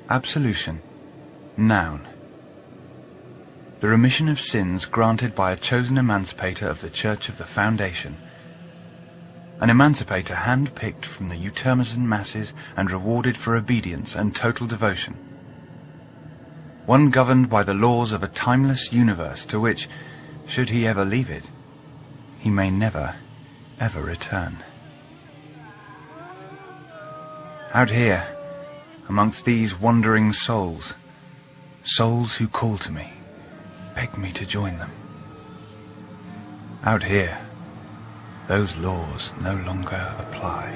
Absolution. Noun. The remission of sins granted by a chosen emancipator of the Church of the Foundation. An emancipator hand-picked from the Utermazon masses and rewarded for obedience and total devotion. One governed by the laws of a timeless universe to which, should he ever leave it, he may never, ever return. Out here, amongst these wandering souls, souls who call to me, beg me to join them. Out here, those laws no longer apply.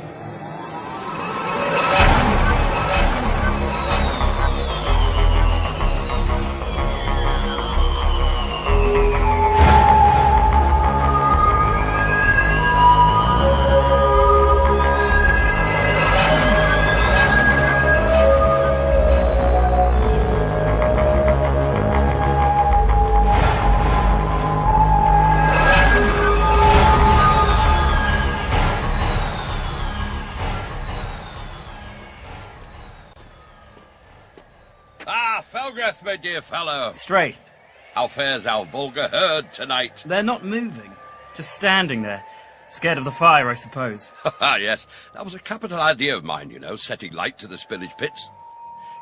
My dear fellow. Straith. How fares our vulgar herd tonight? They're not moving. Just standing there. Scared of the fire, I suppose. Yes, that was a capital idea of mine, setting light to the spillage pits.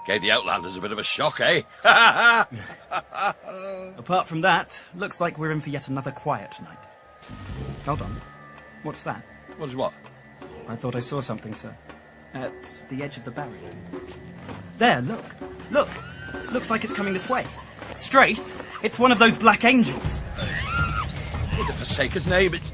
Gave the Outlanders a bit of a shock, eh? Apart from that, looks like we're in for yet another quiet night. Hold on. What's that? What's what? I thought I saw something, sir. At the edge of the barrier. There, look. Look. Looks like it's coming this way. Straith, it's one of those black angels. In the Forsaker's name, it's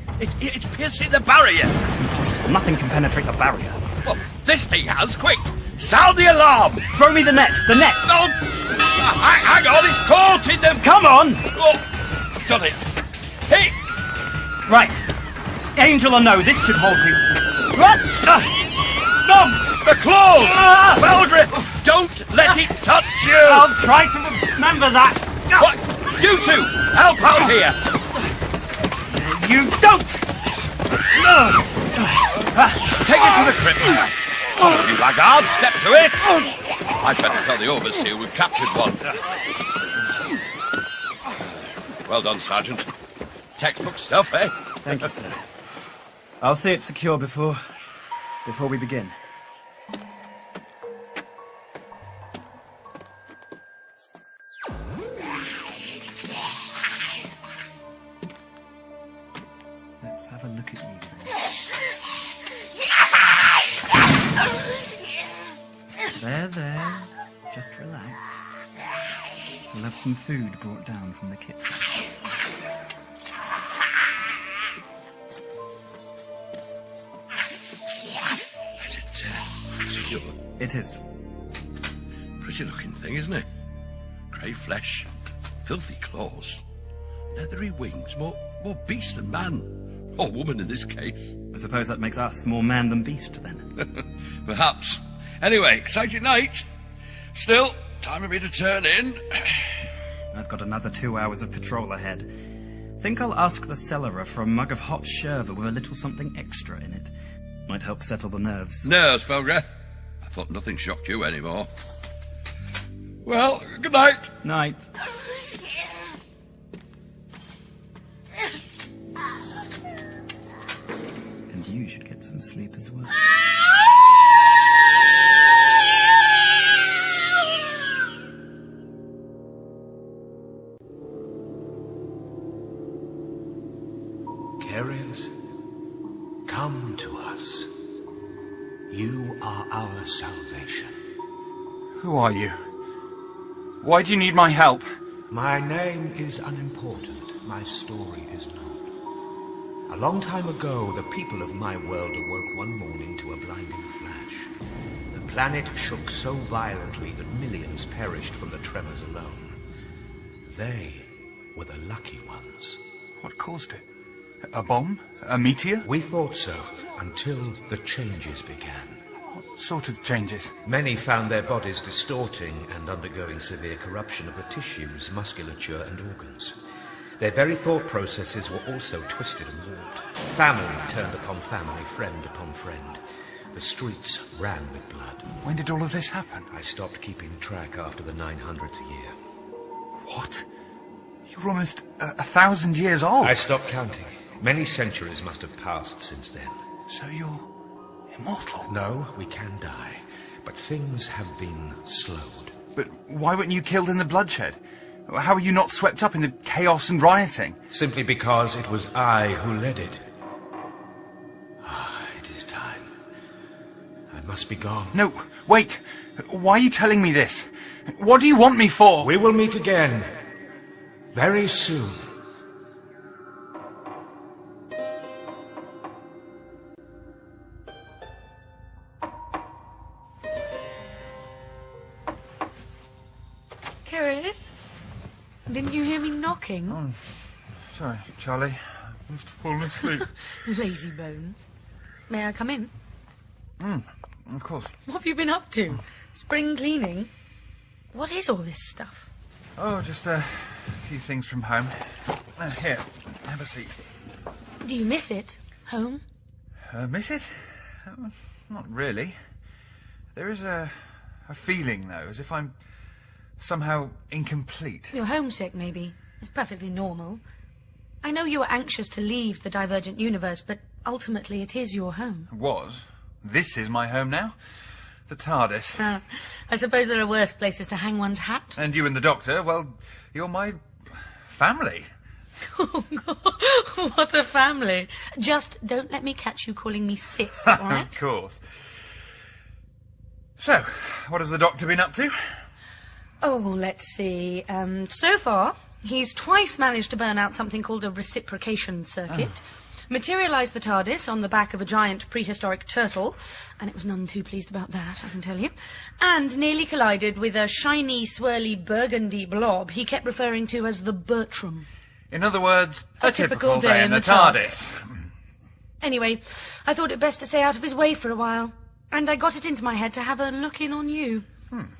piercing the barrier. That's impossible. Nothing can penetrate the barrier. Well, this thing has. Quick, sound the alarm. Throw me the net. The net. No, hang on, it's caught in them. Come on. Oh, done it. Hey. Right. Angel or no, this should hold you. Run. The claws! Felgrith, don't let it touch you! I'll try to remember that. What? You two, help out here! You don't! Take it to the crypt. You laggards, step to it! I'd better tell the overseer we've captured one. Well done, Sergeant. Textbook stuff, eh? Thank you, sir. I'll see it's secure before we begin. Let's have a look at you then. There. Just relax. We'll have some food brought down from the kitchen. It is. Pretty looking thing, isn't it? Grey flesh, filthy claws, leathery wings, more beast than man. Or woman in this case. I suppose that makes us more man than beast, then. Perhaps. Anyway, exciting night. Still, time for me to turn in. I've got another 2 hours of patrol ahead. Think I'll ask the cellarer for a mug of hot sherbet with a little something extra in it. Might help settle the nerves. Nerves, Felgreth? I thought nothing shocked you anymore. Well, good night. Night. And you should get some sleep as well. Carriers, come to us. You are our salvation. Who are you? Why do you need my help? My name is unimportant. My story is not. A long time ago, the people of my world awoke one morning to a blinding flash. The planet shook so violently that millions perished from the tremors alone. They were the lucky ones. What caused it? A bomb? A meteor? We thought so, until the changes began. What sort of changes? Many found their bodies distorting and undergoing severe corruption of the tissues, musculature and organs. Their very thought processes were also twisted and warped. Family turned upon family, friend upon friend. The streets ran with blood. When did all of this happen? I stopped keeping track after the 900th year. What? You're almost 1,000 years old. I stopped counting. Many centuries must have passed since then. So you're immortal? No, we can die. But things have been slowed. But why weren't you killed in the bloodshed? How were you not swept up in the chaos and rioting? Simply because it was I who led it. It is time. I must be gone. No, wait. Why are you telling me this? What do you want me for? We will meet again. Very soon. Curious? Didn't you hear me knocking? Oh, sorry, Charlie. I must have fallen asleep. Lazy bones. May I come in? Of course. What have you been up to? Spring cleaning? What is all this stuff? Oh, just a few things from home. Here, have a seat. Do you miss it? Home? Miss it? Not really. There is a feeling, though, as if I'm somehow incomplete. You're homesick, maybe. It's perfectly normal. I know you were anxious to leave the Divergent Universe, but ultimately it is your home. Was. This is my home now. The TARDIS. I suppose there are worse places to hang one's hat. And you and the Doctor, well, you're my family. Oh, God. What a family. Just don't let me catch you calling me sis, all right? Of course. So, what has the Doctor been up to? Oh, let's see. So far, he's twice managed to burn out something called a reciprocation circuit, materialised the TARDIS on the back of a giant prehistoric turtle, and it was none too pleased about that, I can tell you, and nearly collided with a shiny, swirly, burgundy blob he kept referring to as the Bertram. In other words, a typical day in the TARDIS. Anyway, I thought it best to stay out of his way for a while, and I got it into my head to have a look in on you.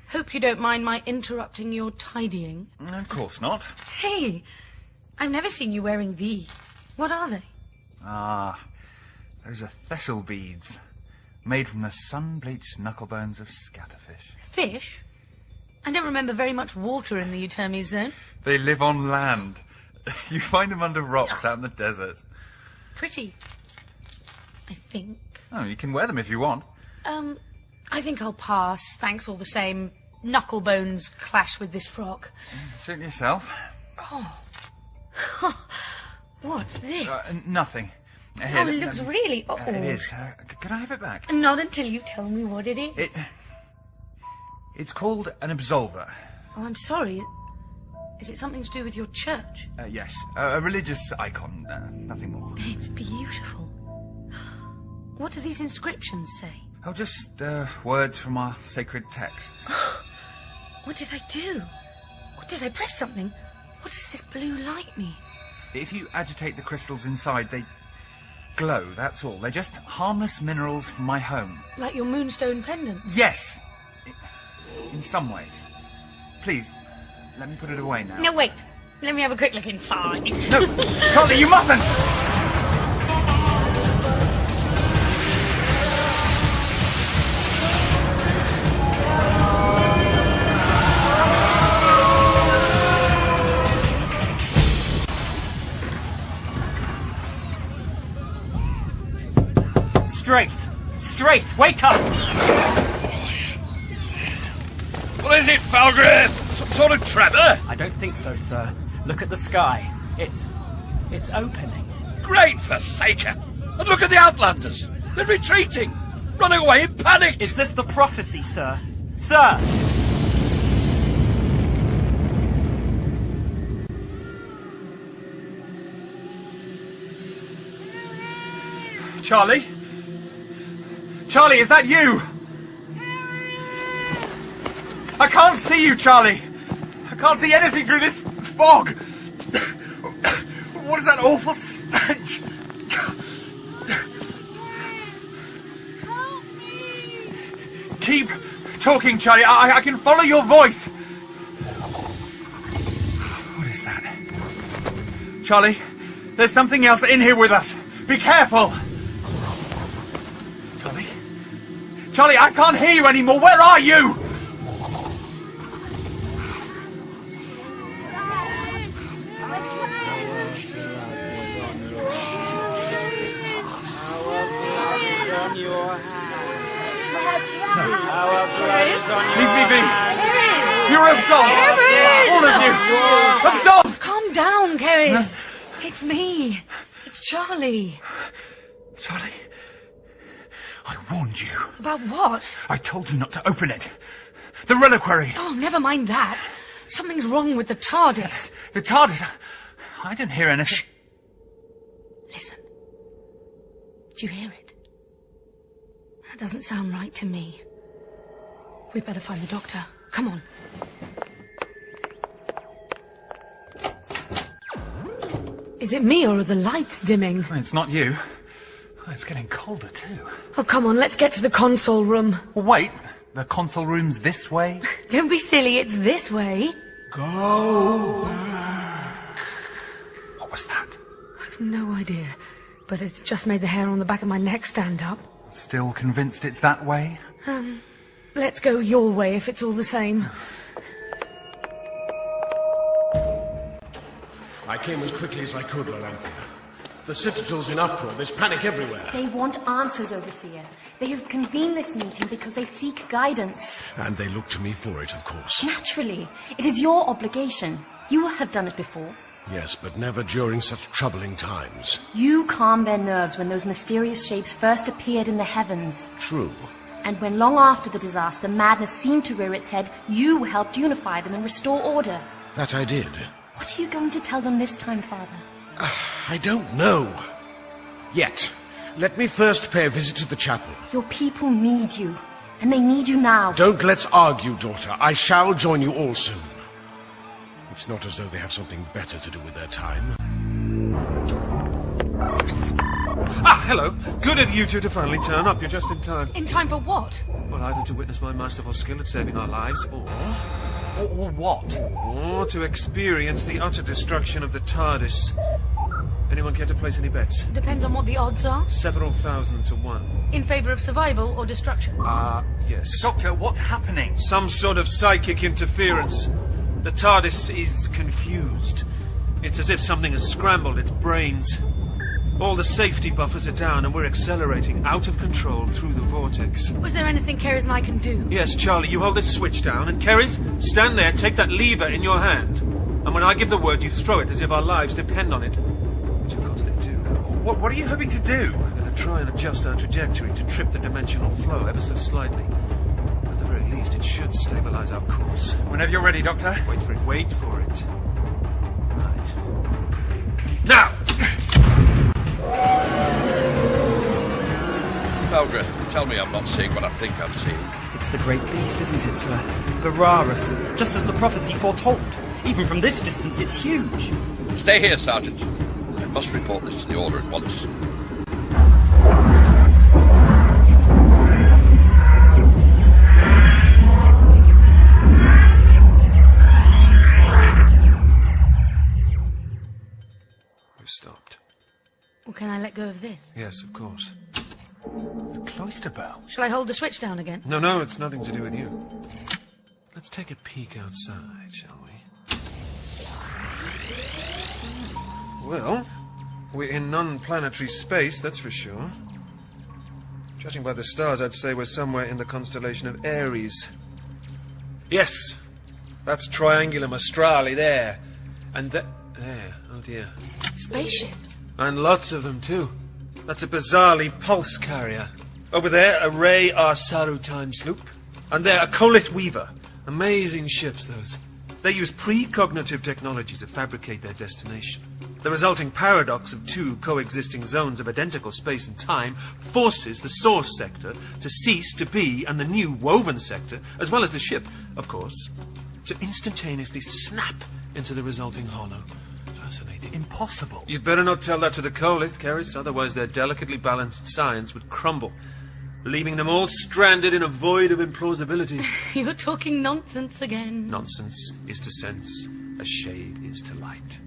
Hope you don't mind my interrupting your tidying. Of course not. Hey, I've never seen you wearing these. What are they? Those are Thessal beads, made from the sun-bleached knucklebones of scatterfish. Fish? I don't remember very much water in the Utermes zone. They live on land. You find them under rocks out in the desert. Pretty, I think. Oh, you can wear them if you want. I think I'll pass, thanks all the same. Knucklebones clash with this frock. Suit yourself. Oh. What's this? Nothing. Here, It looks really old. It is. Can I have it back? Not until you tell me what it is. It's called an absolver. Oh, I'm sorry. Is it something to do with your church? Yes, a religious icon, nothing more. It's beautiful. What do these inscriptions say? Oh, just words from our sacred texts. What did I do? Or did I press something? What does this blue light mean? If you agitate the crystals inside, they glow, that's all. They're just harmless minerals from my home. Like your moonstone pendant? Yes! In some ways. Please, let me put it away now. No, wait. Let me have a quick look inside. No! Charlie, you mustn't! Straith, wake up! What is it, Falgrave? Some sort of tremor? I don't think so, sir. Look at the sky. It's opening. Great forsaker! And look at the Outlanders. They're retreating, running away in panic. Is this the prophecy, sir? Sir! Charlie? Charlie, is that you? I can't see you, Charlie. I can't see anything through this fog. What is that awful stench? Help me! Keep talking, Charlie. I can follow your voice. What is that? Charlie, there's something else in here with us. Be careful. Charlie? Charlie, I can't hear you anymore. Where are you? Leave me be. You're absolved. All of you. Absolved. Calm down, Keris. It's me. It's Charlie. Charlie, I warned you. About what? I told you not to open it. The reliquary. Oh, never mind that. Something's wrong with the TARDIS. The TARDIS. I didn't hear anything. Shh. Listen. Did you hear it? That doesn't sound right to me. We'd better find the doctor. Come on. Is it me or are the lights dimming? It's not you. It's getting colder too. Oh, come on, let's get to the console room. Wait, the console room's this way? Don't be silly, it's this way. Go back. What was that? I've no idea, but it's just made the hair on the back of my neck stand up. Still convinced it's that way? Let's go your way if it's all the same. I came as quickly as I could, Loranthia. The Citadel's in uproar. There's panic everywhere. They want answers, Overseer. They have convened this meeting because they seek guidance. And they look to me for it, of course. Naturally. It is your obligation. You have done it before. Yes, but never during such troubling times. You calmed their nerves when those mysterious shapes first appeared in the heavens. True. And when long after the disaster, madness seemed to rear its head, you helped unify them and restore order. That I did. What are you going to tell them this time, Father? I don't know. Yet. Let me first pay a visit to the chapel. Your people need you. And they need you now. Don't let's argue, daughter. I shall join you all soon. It's not as though they have something better to do with their time. Ah, hello. Good of you two to finally turn up. You're just in time. In time for what? Well, either to witness my masterful skill at saving our lives, Or what? or to experience the utter destruction of the TARDIS. Anyone care to place any bets? Depends on what the odds are. Several thousand to one. In favour of survival or destruction? Yes. Doctor, what's happening? Some sort of psychic interference. The TARDIS is confused. It's as if something has scrambled its brains. All the safety buffers are down and we're accelerating out of control through the vortex. Was there anything Keris and I can do? Yes, Charlie, you hold this switch down, and Keris, stand there, take that lever in your hand. And when I give the word, you throw it as if our lives depend on it. Which of course they do. What are you hoping to do? We're going to try and adjust our trajectory to trip the dimensional flow ever so slightly. At the very least, it should stabilize our course. Whenever you're ready, Doctor. Wait for it, wait for it. Right. Now! Felgra, tell me I'm not seeing what I think I'm seeing. It's the great beast, isn't it, sir? Vararus, just as the prophecy foretold. Even from this distance, it's huge. Stay here, Sergeant. I must report this to the Order at once. We've stopped. Or can I let go of this? Yes, of course. The cloister bell. Shall I hold the switch down again? No, it's nothing to do with you. Let's take a peek outside, shall we? Well, we're in non-planetary space, that's for sure. Judging by the stars, I'd say we're somewhere in the constellation of Aries. Yes, that's Triangulum Australe there. And there, oh dear. Spaceships. And lots of them, too. That's a bizarrely pulse carrier. Over there, a Ray Arsaru time sloop. And there, a Colette Weaver. Amazing ships, those. They use precognitive technology to fabricate their destination. The resulting paradox of two coexisting zones of identical space and time forces the source sector to cease to be, and the new woven sector, as well as the ship, of course, to instantaneously snap into the resulting hollow. Fascinating. Impossible. You'd better not tell that to the Colith, Keris, otherwise their delicately balanced science would crumble, leaving them all stranded in a void of implausibility. You're talking nonsense again. Nonsense is to sense as shade is to light.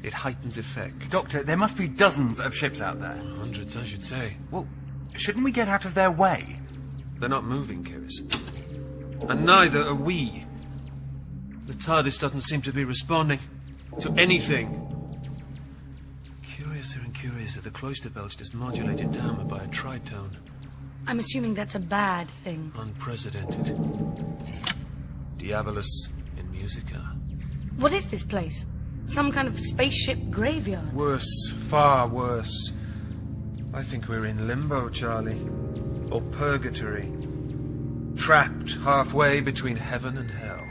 It heightens effect. Doctor, there must be dozens of ships out there. Hundreds, I should say. Well, shouldn't we get out of their way? They're not moving, Kyrus. And neither are we. The TARDIS doesn't seem to be responding to anything. Curiouser and curiouser, the cloister bells just modulated down by a tritone. I'm assuming that's a bad thing. Unprecedented. Diabolus in musica. What is this place? Some kind of spaceship graveyard? Worse, far worse. I think we're in limbo, Charlie. Or purgatory. Trapped halfway between heaven and hell.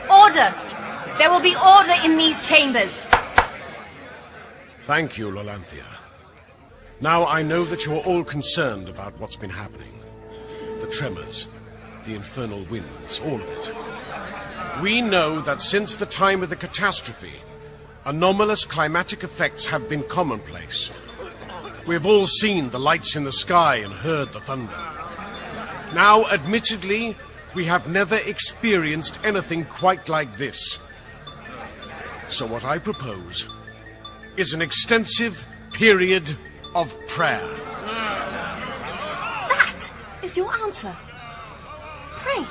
Order! There will be order in these chambers. Thank you, Lolanthia. Now I know that you're all concerned about what's been happening. The tremors, the infernal winds, all of it. We know that since the time of the catastrophe, anomalous climatic effects have been commonplace. We've all seen the lights in the sky and heard the thunder. Now, admittedly, we have never experienced anything quite like this. So what I propose is an extensive period of prayer. That is your answer. Pray.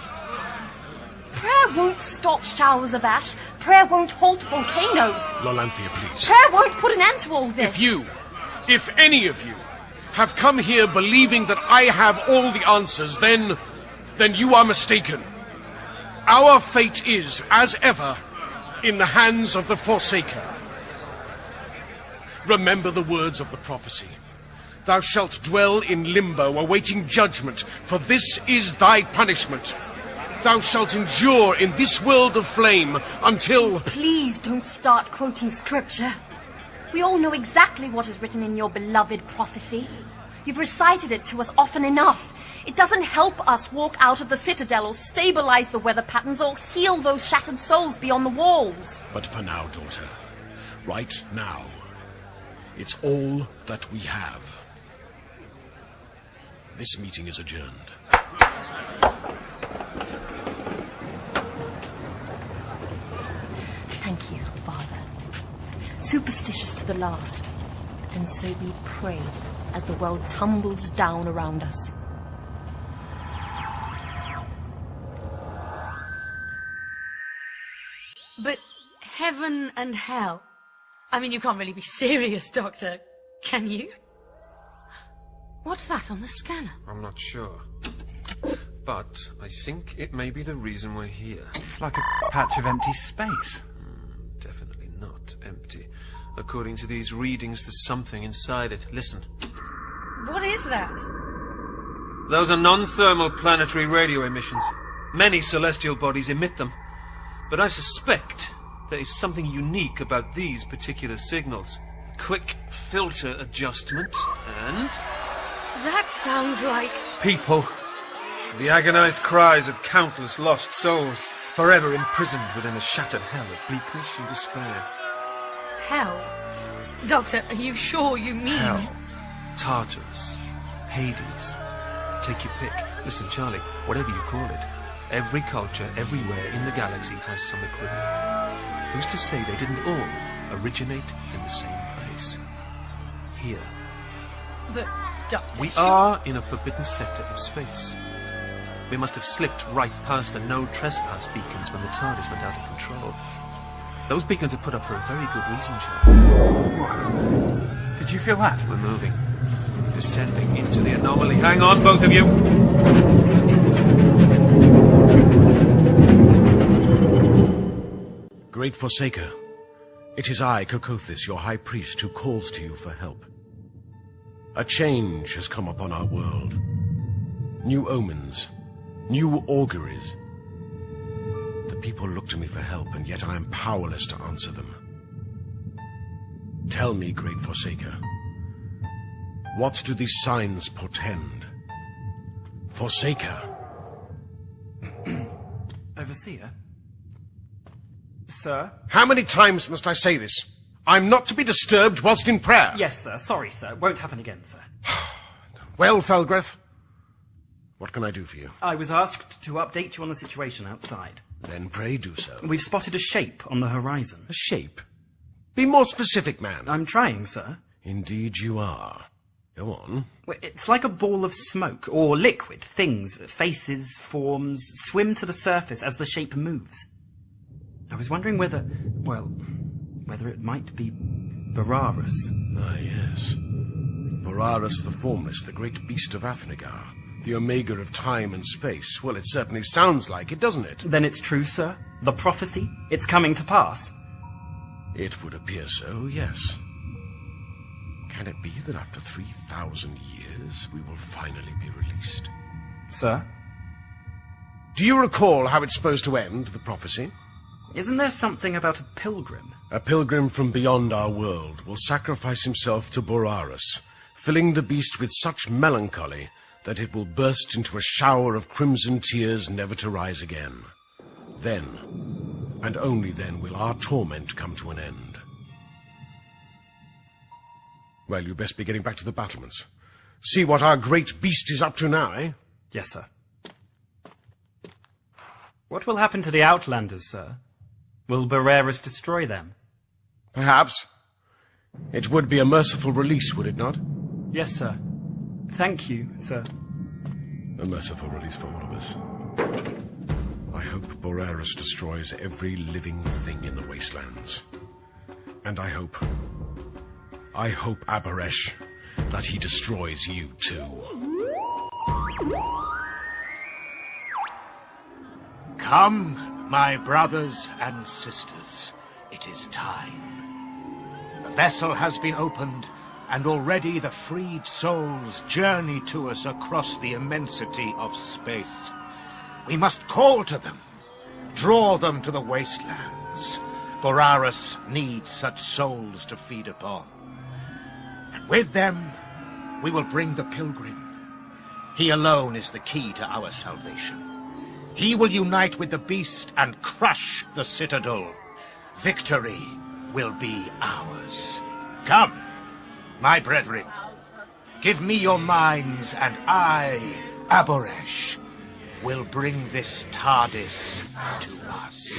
Prayer won't stop showers of ash. Prayer won't halt volcanoes. Lolanthia, please. Prayer won't put an end to all this. If any of you, have come here believing that I have all the answers, then you are mistaken. Our fate is, as ever, in the hands of the Forsaker. Remember the words of the prophecy. Thou shalt dwell in limbo, awaiting judgment, for this is thy punishment. Thou shalt endure in this world of flame until... Please don't start quoting scripture. We all know exactly what is written in your beloved prophecy. You've recited it to us often enough. It doesn't help us walk out of the citadel or stabilize the weather patterns or heal those shattered souls beyond the walls. But for now, daughter, right now, it's all that we have. This meeting is adjourned. Thank you, Father. Superstitious to the last, and so we pray as the world tumbles down around us. But heaven and hell? I mean, you can't really be serious, Doctor, can you? What's that on the scanner? I'm not sure. But I think it may be the reason we're here. It's like a patch of empty space. Definitely not empty. According to these readings, there's something inside it. Listen. What is that? Those are non-thermal planetary radio emissions. Many celestial bodies emit them. But I suspect there is something unique about these particular signals. Quick filter adjustment and... That sounds like... people. The agonized cries of countless lost souls, forever imprisoned within a shattered hell of bleakness and despair. Hell? Doctor, are you sure you mean... Hell. Tartarus. Hades. Take your pick. Listen, Charlie, whatever you call it, every culture everywhere in the galaxy has some equivalent. Who's to say they didn't all originate in the same place? Here. But, Doctor... We are in a forbidden sector of space. We must have slipped right past the no trespass beacons when the TARDIS went out of control. Those beacons are put up for a very good reason, Charlie. Did you feel that? We're moving. Descending into the anomaly. Hang on, both of you! Great Forsaker, it is I, Kokothis, your high priest, who calls to you for help. A change has come upon our world. New omens, new auguries. The people look to me for help, and yet I am powerless to answer them. Tell me, Great Forsaker, what do these signs portend? Forsaker! Overseer? Sir? How many times must I say this? I'm not to be disturbed whilst in prayer. Yes, sir. Sorry, sir. Won't happen again, sir. Well, Felgreth, what can I do for you? I was asked to update you on the situation outside. Then pray do so. We've spotted a shape on the horizon. A shape? Be more specific, man. I'm trying, sir. Indeed you are. Go on. Well, it's like a ball of smoke, or liquid. Things, faces, forms, swim to the surface as the shape moves. I was wondering whether it might be Bararas. Ah, yes. Bararas the Formless, the great beast of Afnagar, the omega of time and space. Well, it certainly sounds like it, doesn't it? Then it's true, sir? The prophecy? It's coming to pass? It would appear so, yes. Can it be that after 3,000 years we will finally be released? Sir? Do you recall how it's supposed to end, the prophecy? Isn't there something about a pilgrim? A pilgrim from beyond our world will sacrifice himself to Bararas, filling the beast with such melancholy that it will burst into a shower of crimson tears never to rise again. Then, and only then, will our torment come to an end. Well, you'd best be getting back to the battlements. See what our great beast is up to now, eh? Yes, sir. What will happen to the Outlanders, sir? Will Bararas destroy them? Perhaps. It would be a merciful release, would it not? Yes, sir. Thank you, sir. A merciful release for all of us. I hope Bararas destroys every living thing in the wastelands. And I hope, Abaresh, that he destroys you too. Come, my brothers and sisters, it is time. The vessel has been opened, and already the freed souls journey to us across the immensity of space. We must call to them, draw them to the wastelands. Bararas needs such souls to feed upon. And with them, we will bring the pilgrim. He alone is the key to our salvation. He will unite with the beast and crush the citadel. Victory will be ours. Come, my brethren, give me your minds, and I, Abaresh, will bring this TARDIS to us.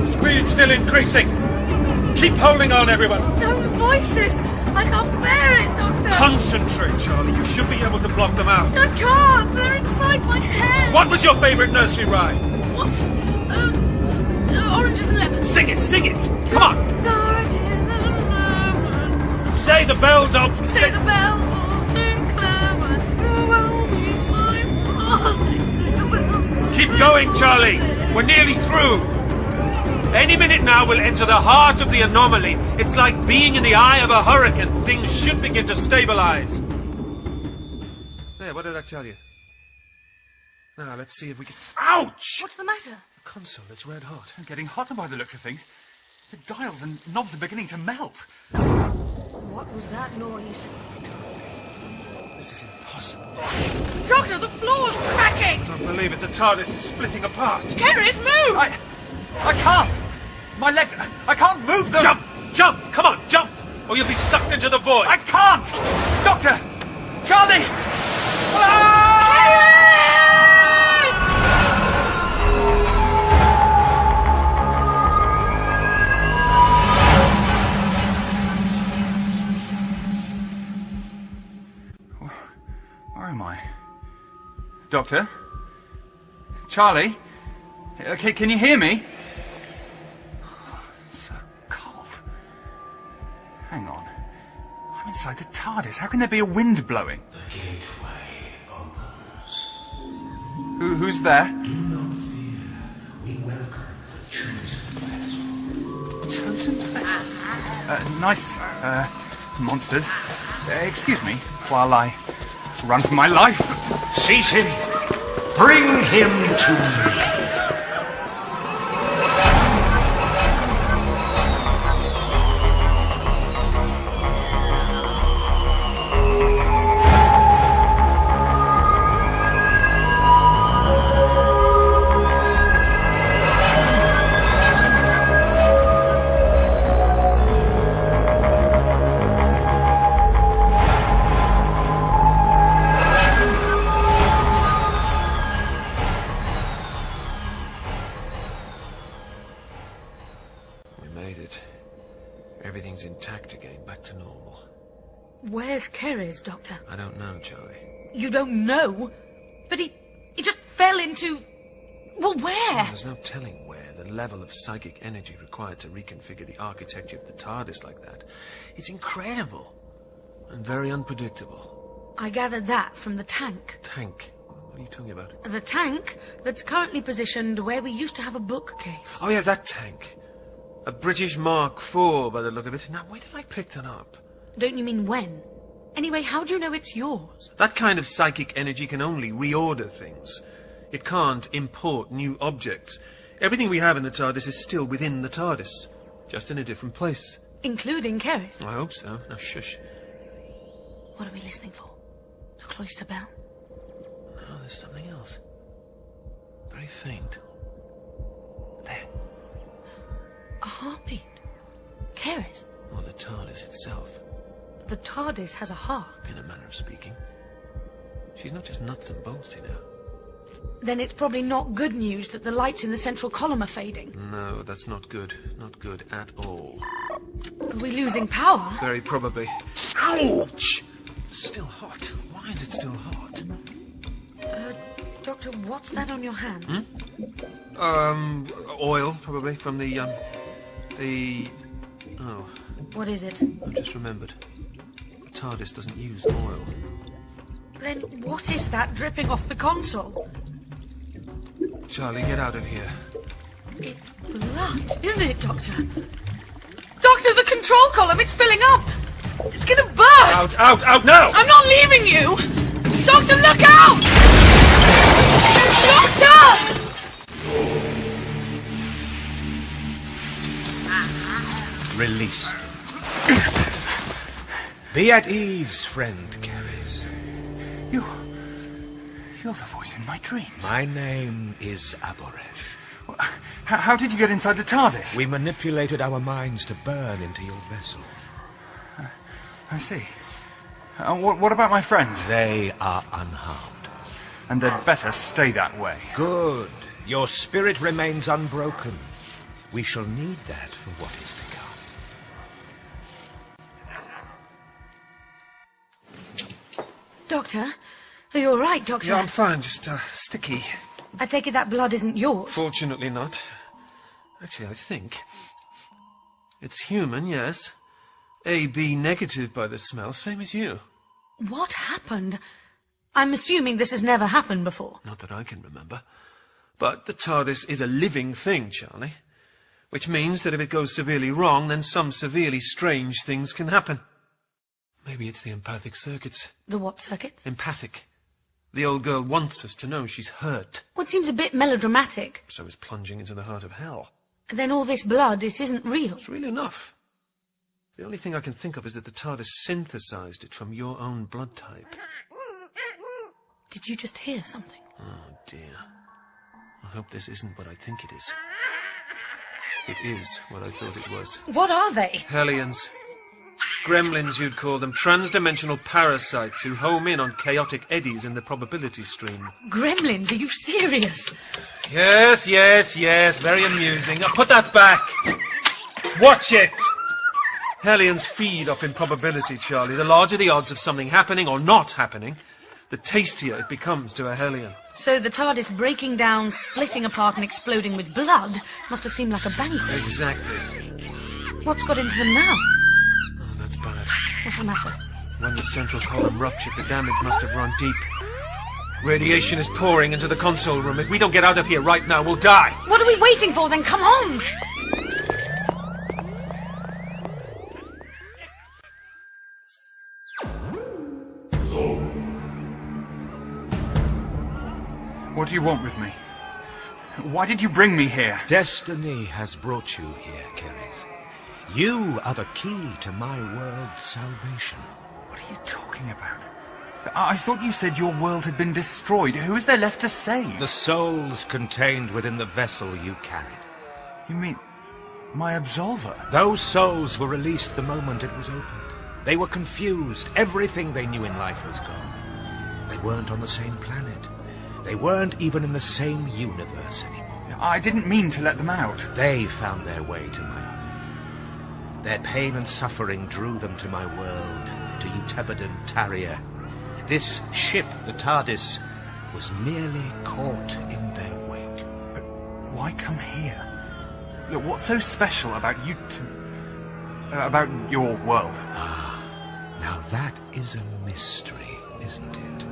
Speed still increasing. Keep holding on, everyone. No voices! I can't bear it, Doctor! Concentrate, Charlie. You should be able to block them out. I can't! They're inside my head! What was your favourite nursery rhyme? What? Oranges and lemons. Sing it, sing it. Come on. Oranges and lemons. Say the bells of... Say the bells of St. Clement's will be my father. Say the bells of Keep St. going, Charlie. We're nearly through. Any minute now we'll enter the heart of the anomaly. It's like being in the eye of a hurricane. Things should begin to stabilize. There, what did I tell you? Now, let's see if we can... Ouch! What's the matter? The console, it's red hot. I'm getting hotter by the looks of things. The dials and knobs are beginning to melt. What was that noise? This is impossible. Doctor, the floor's cracking! I don't believe it. The TARDIS is splitting apart. Keris, move! I can't! My legs... I can't move them! Jump! Jump! Come on, jump! Or you'll be sucked into the void. I can't! Doctor! Charlie! Where am I? Doctor? Charlie? Okay, can you hear me? So cold. Hang on. I'm inside the TARDIS. How can there be a wind blowing? The gateway opens. Who's there? Do not fear. We welcome the chosen vessel. Chosen vessel? Nice, monsters. Excuse me while I run for my life. Seize him. Bring him to me. made it. Everything's intact again, back to normal. Where's Keres, Doctor? I don't know, Charlie. You don't know? But he just fell into... Well, where? There's no telling where. The level of psychic energy required to reconfigure the architecture of the TARDIS like that. It's incredible. And very unpredictable. I gathered that from the tank. Tank? What are you talking about? The tank that's currently positioned where we used to have a bookcase. Oh, yeah, that tank. A British Mark IV, by the look of it. Now, where did I pick that up? Don't you mean when? Anyway, how do you know it's yours? That kind of psychic energy can only reorder things. It can't import new objects. Everything we have in the TARDIS is still within the TARDIS, just in a different place. Including Keres? I hope so. Now, shush. What are we listening for? The cloister bell? No, there's something else. Very faint. There. A heartbeat. Keres? Or the TARDIS itself. The TARDIS has a heart. In a manner of speaking. She's not just nuts and bolts, you know. Then it's probably not good news that the lights in the central column are fading. No, that's not good. Not good at all. Are we losing power? Very probably. Ouch! Still hot. Why is it still hot? Doctor, what's that on your hand? Oil, probably, from the... Oh, What is it? I've just remembered. The TARDIS doesn't use oil. Then what is that dripping off the console? Charlie, get out of here. It's blood, isn't it, Doctor? Doctor, the control column, it's filling up! It's gonna burst! Out, now! I'm not leaving you! Doctor, look out! Doctor! Release them. Be at ease, friend Keres. You're the voice in my dreams. My name is Aboresh. How did you get inside the TARDIS? We manipulated our minds to burn into your vessel. I see. What about my friends? They are unharmed. And they'd better stay that way. Good. Your spirit remains unbroken. We shall need that for what is to come. Doctor? Are you all right, Doctor? Yeah, I'm fine, just sticky. I take it that blood isn't yours. Fortunately not. Actually, I think it's human, yes. AB negative by the smell, same as you. What happened? I'm assuming this has never happened before. Not that I can remember. But the TARDIS is a living thing, Charlie. Which means that if it goes severely wrong, then some severely strange things can happen. Maybe it's the empathic circuits. The what circuits? Empathic. The old girl wants us to know she's hurt. Well, it seems a bit melodramatic. So is plunging into the heart of hell. And then all this blood, it isn't real. It's real enough. The only thing I can think of is that the TARDIS synthesized it from your own blood type. Did you just hear something? Oh, dear. I hope this isn't what I think it is. It is what I thought it was. What are they? Hellions. Gremlins, you'd call them. Trans-dimensional parasites who home in on chaotic eddies in the probability stream. Gremlins? Are you serious? Yes. Very amusing. Now put that back. Watch it. Hellions feed off improbability, Charlie. The larger the odds of something happening or not happening, the tastier it becomes to a Hellion. So the TARDIS breaking down, splitting apart and exploding with blood must have seemed like a banquet. Exactly. What's got into them now? Oh, that's bad. What's the matter? When the central column ruptured, the damage must have run deep. Radiation is pouring into the console room. If we don't get out of here right now, we'll die. What are we waiting for then? Come on! What do you want with me? Why did you bring me here? Destiny has brought you here, Keres. You are the key to my world's salvation. What are you talking about? I thought you said your world had been destroyed. Who is there left to save? The souls contained within the vessel you carried. You mean my absolver? Those souls were released the moment it was opened. They were confused. Everything they knew in life was gone. They weren't on the same planet. They weren't even in the same universe anymore. I didn't mean to let them out. They found their way to my home. Their pain and suffering drew them to my world, to Utebedon Tarrier. This ship, the TARDIS, was merely caught in their wake. But why come here? Look, what's so special about about your world? Now that is a mystery, isn't it?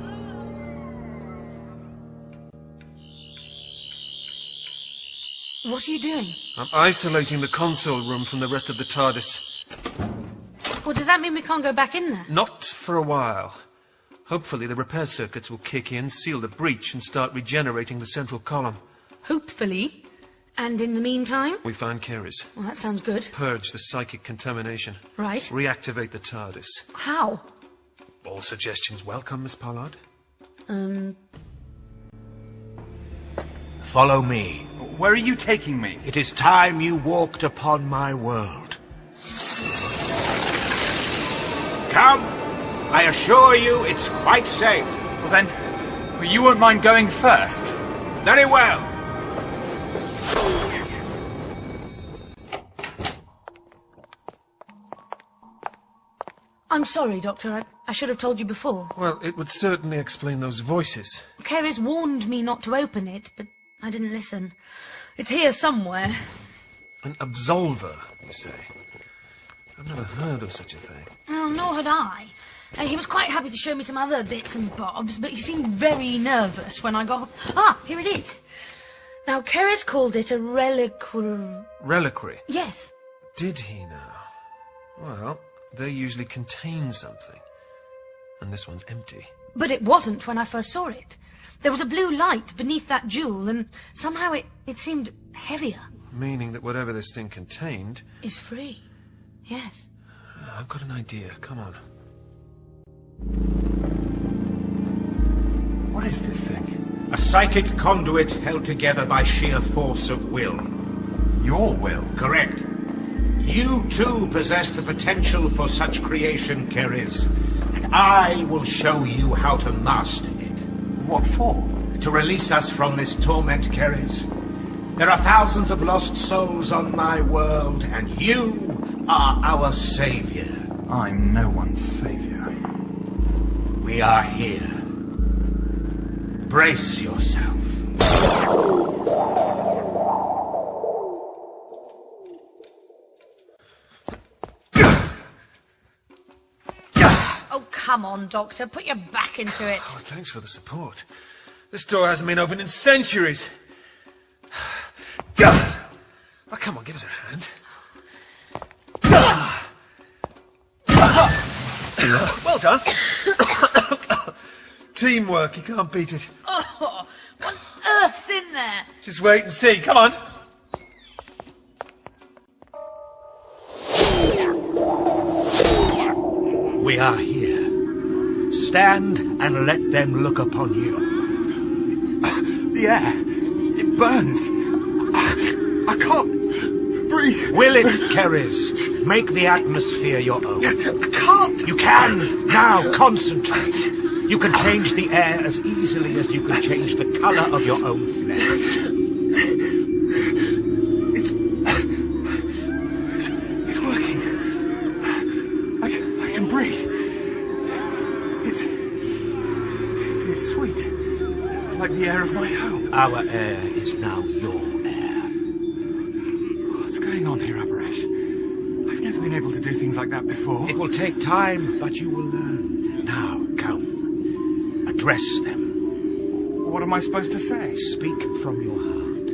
What are you doing? I'm isolating the console room from the rest of the TARDIS. Well, does that mean we can't go back in there? Not for a while. Hopefully the repair circuits will kick in, seal the breach, and start regenerating the central column. Hopefully. And in the meantime? We find Keres. Well, that sounds good. Purge the psychic contamination. Right. Reactivate the TARDIS. How? All suggestions welcome, Miss Pollard. Follow me. Where are you taking me? It is time you walked upon my world. Come. I assure you it's quite safe. Well then, you won't mind going first? Very well. I'm sorry, Doctor. I should have told you before. Well, it would certainly explain those voices. Keres warned me not to open it, but I didn't listen. It's here somewhere. An absolver, you say? I've never heard of such a thing. Well, nor had I. He was quite happy to show me some other bits and bobs, but he seemed very nervous when I got... Ah, here it is. Now, Keres called it a reliquary. Reliquary? Yes. Did he now? Well, they usually contain something. And this one's empty. But it wasn't when I first saw it. There was a blue light beneath that jewel, and somehow it seemed heavier. Meaning that whatever this thing contained... Is free. Yes. I've got an idea. Come on. What is this thing? A psychic conduit held together by sheer force of will. Your will? Correct. You too possess the potential for such creation, Keres, and I will show you how to master it. What for? To release us from this torment, Keres. There are thousands of lost souls on my world, and you are our savior. I'm no one's savior. We are here. Brace yourself. Oh, come on, Doctor. Put your back into it. Oh, thanks for the support. This door hasn't been opened in centuries. Oh, come on, give us a hand. Well done. Teamwork, you can't beat it. Oh, what on earth's in there? Just wait and see, come on. We are here. Stand and let them look upon you. The air. It burns. I can't breathe. Will it, Keres? Make the atmosphere your own. I can't. You can. Now, concentrate. You can change the air as easily as you can change the colour of your own flesh. It's working. I can breathe. It's sweet. Like the air of my home. Our air is now your air. What's going on here, Abharesh? I've never been able to do things like that before. It will take time, but you will learn. Now, go. Address them. What am I supposed to say? Speak from your heart.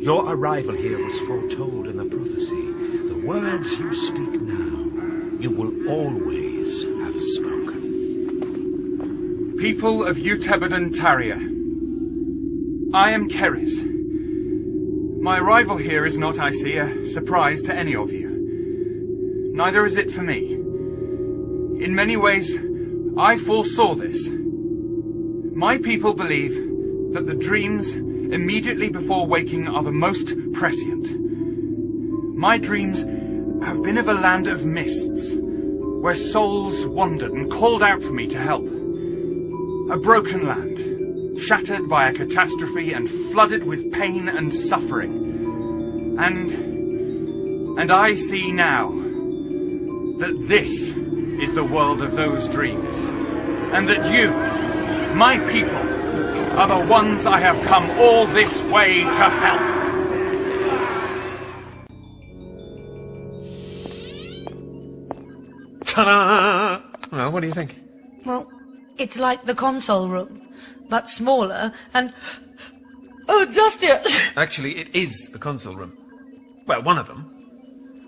Your arrival here was foretold in the prophecy. The words you speak now, you will always have spoken. People of Utebedon Tarrier, I am Keres. My arrival here is not, I see, a surprise to any of you. Neither is it for me. In many ways, I foresaw this. My people believe that the dreams immediately before waking are the most prescient. My dreams have been of a land of mists, where souls wandered and called out for me to help. A broken land, shattered by a catastrophe and flooded with pain and suffering. And I see now that this is the world of those dreams, and that you, my people, are the ones I have come all this way to help. Ta-da! Well, what do you think? Well, it's like the console room, but smaller and... Oh, dustier! Actually, it is the console room. Well, one of them.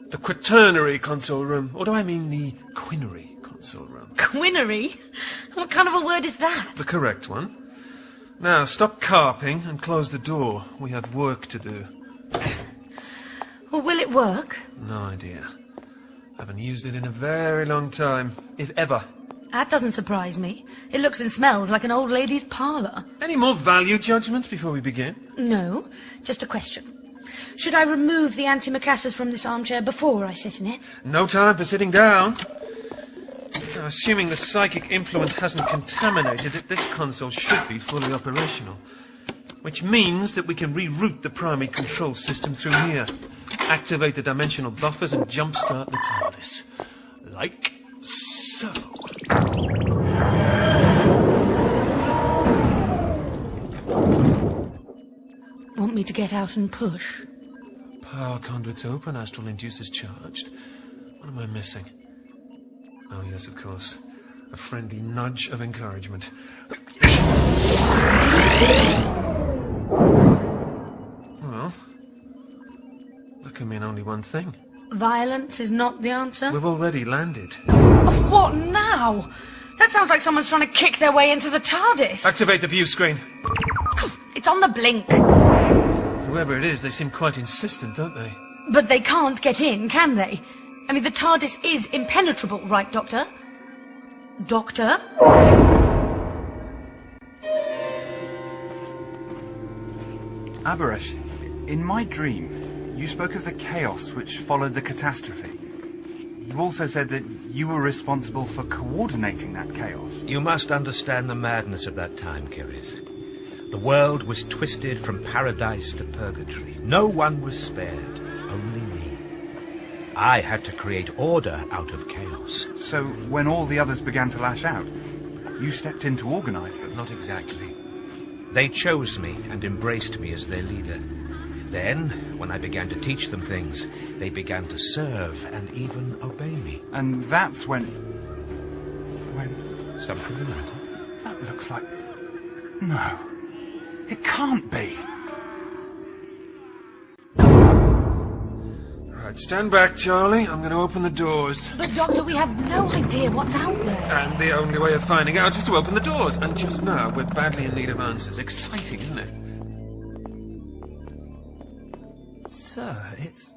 The quaternary console room. Or do I mean the quinary console room? Quinary? What kind of a word is that? The correct one. Now, stop carping and close the door. We have work to do. Well, will it work? No idea. Haven't used it in a very long time, if ever. That doesn't surprise me. It looks and smells like an old lady's parlour. Any more value judgments before we begin? No, just a question. Should I remove the antimacassars from this armchair before I sit in it? No time for sitting down. Now, assuming the psychic influence hasn't contaminated it, this console should be fully operational. Which means that we can reroute the primary control system through here. Activate the dimensional buffers and jumpstart the TARDIS. Like so. Want me to get out and push? Power conduits open, astral inducers charged. What am I missing? Oh, yes, of course. A friendly nudge of encouragement. Well, that can mean only one thing. Violence is not the answer? We've already landed. Oh, what now? That sounds like someone's trying to kick their way into the TARDIS. Activate the view screen. It's on the blink. Whoever it is, they seem quite insistent, don't they? But they can't get in, can they? I mean, the TARDIS is impenetrable, right, Doctor? Doctor? Abaresh, in my dream, you spoke of the chaos which followed the catastrophe. You also said that you were responsible for coordinating that chaos. You must understand the madness of that time, Kiris. The world was twisted from paradise to purgatory. No one was spared, only me. I had to create order out of chaos. So, when all the others began to lash out, you stepped in to organize them? Not exactly. They chose me and embraced me as their leader. Then, when I began to teach them things, they began to serve and even obey me. And that's when... Something the matter? That looks like... No. It can't be. Right, stand back, Charlie. I'm going to open the doors. But, Doctor, we have no idea what's out there. And the only way of finding out is to open the doors. And just now, we're badly in need of answers. Exciting, isn't it? Sir, it's...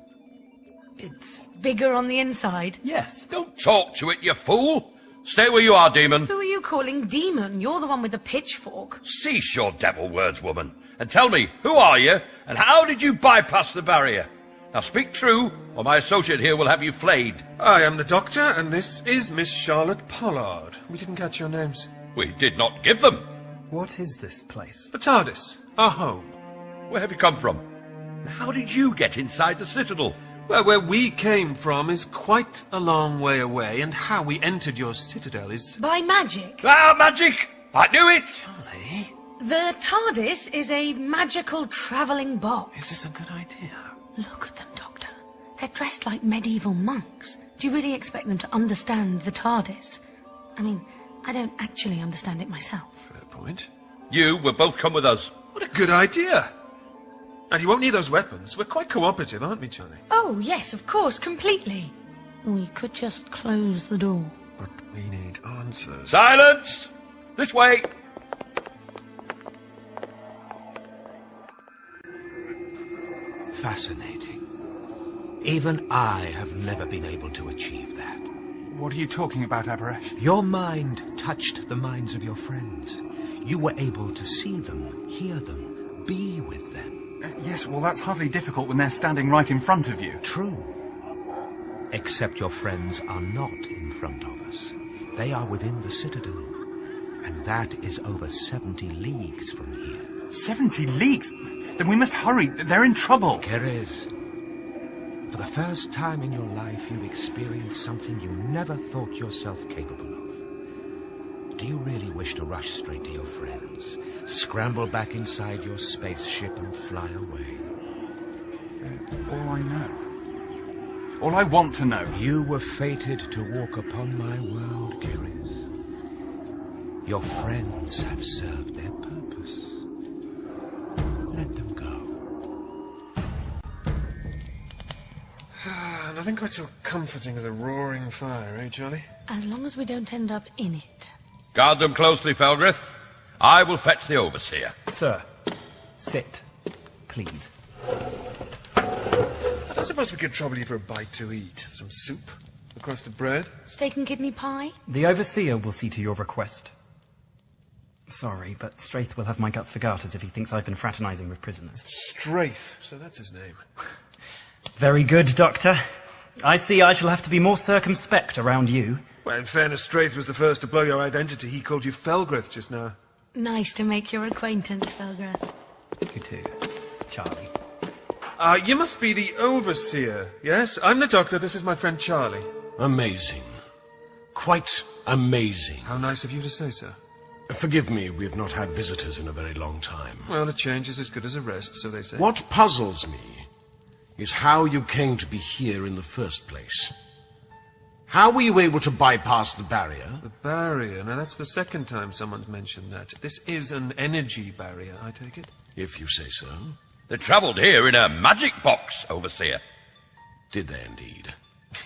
Bigger on the inside? Yes. Don't talk to it, you fool. Stay where you are, demon. Who are you calling demon? You're the one with the pitchfork. Cease your devil words, woman. And tell me, who are you, and how did you bypass the barrier? Now speak true, or my associate here will have you flayed. I am the Doctor, and this is Miss Charlotte Pollard. We didn't catch your names. We did not give them. What is this place? The TARDIS, our home. Where have you come from? And how did you get inside the Citadel? Well, where we came from is quite a long way away, and how we entered your citadel is... By magic. Ah, magic! I knew it! Charlie, The TARDIS is a magical travelling box. is this a good idea? Look at them, Doctor. They're dressed like medieval monks. Do you really expect them to understand the TARDIS? I mean, I don't actually understand it myself. Fair point. You will both come with us. What a good idea! And you won't need those weapons. We're quite cooperative, aren't we, Charlie? Oh, yes, of course, completely. We could just close the door. But we need answers. Silence! This way! Fascinating. Even I have never been able to achieve that. What are you talking about, Abaresh? Your mind touched the minds of your friends. You were able to see them, hear them, be with them. Yes, well, that's hardly difficult when they're standing right in front of you. True. Except your friends are not in front of us. They are within the Citadel. And that is over 70 leagues from here. 70 leagues? Then we must hurry. They're in trouble. Keres, For the first time in your life, you've experienced something you never thought yourself capable of. Do you really wish to rush straight to your friends, scramble back inside your spaceship and fly away? All I know. All I want to know. You were fated to walk upon my world, Keris. Your friends have served their purpose. Let them go. Nothing quite so comforting as a roaring fire, eh, Charlie? As long as we don't end up in it. Guard them closely, Felgrith. I will fetch the overseer. Sir, sit, please. I don't suppose we could trouble you for a bite to eat. Some soup, a crust of bread. Steak and kidney pie? The overseer will see to your request. Sorry, but Straith will have my guts for garters if he thinks I've been fraternizing with prisoners. Straith, so that's his name. Very good, Doctor. I see I shall have to be more circumspect around you. Well, in fairness, Straith was the first to blow your identity. He called you Felgrith just now. Nice to make your acquaintance, Felgrith. You too, Charlie. You must be the overseer, yes? I'm the doctor, this is my friend Charlie. Amazing. Quite amazing. How nice of you to say so. Forgive me, we have not had visitors in a very long time. Well, a change is as good as a rest, so they say. What puzzles me is how you came to be here in the first place. How were you able to bypass the barrier? The barrier? Now, that's the second time someone's mentioned that. This is an energy barrier, I take it? If you say so. They travelled here in a magic box, overseer. Did they indeed?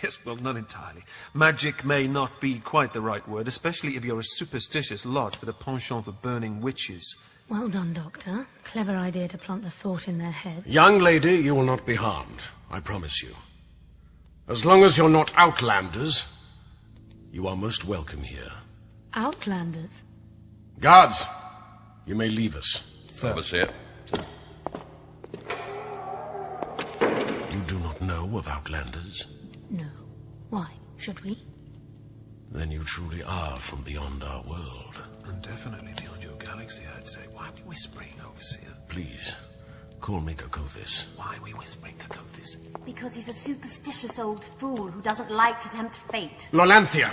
Yes, well, not entirely. Magic may not be quite the right word, especially if you're a superstitious lot with a penchant for burning witches. Well done, Doctor. Clever idea to plant the thought in their head. Young lady, you will not be harmed, I promise you. As long as you're not outlanders, you are most welcome here. Outlanders? Guards, you may leave us. Sir. Overseer. You do not know of outlanders? No. Why? Should we? Then you truly are from beyond our world. And definitely beyond your galaxy, I'd say. Why are we whispering, overseer? Please, call me Kokothis. Why are we whispering, Kokothis? Because he's a superstitious old fool who doesn't like to tempt fate. Lolanthia,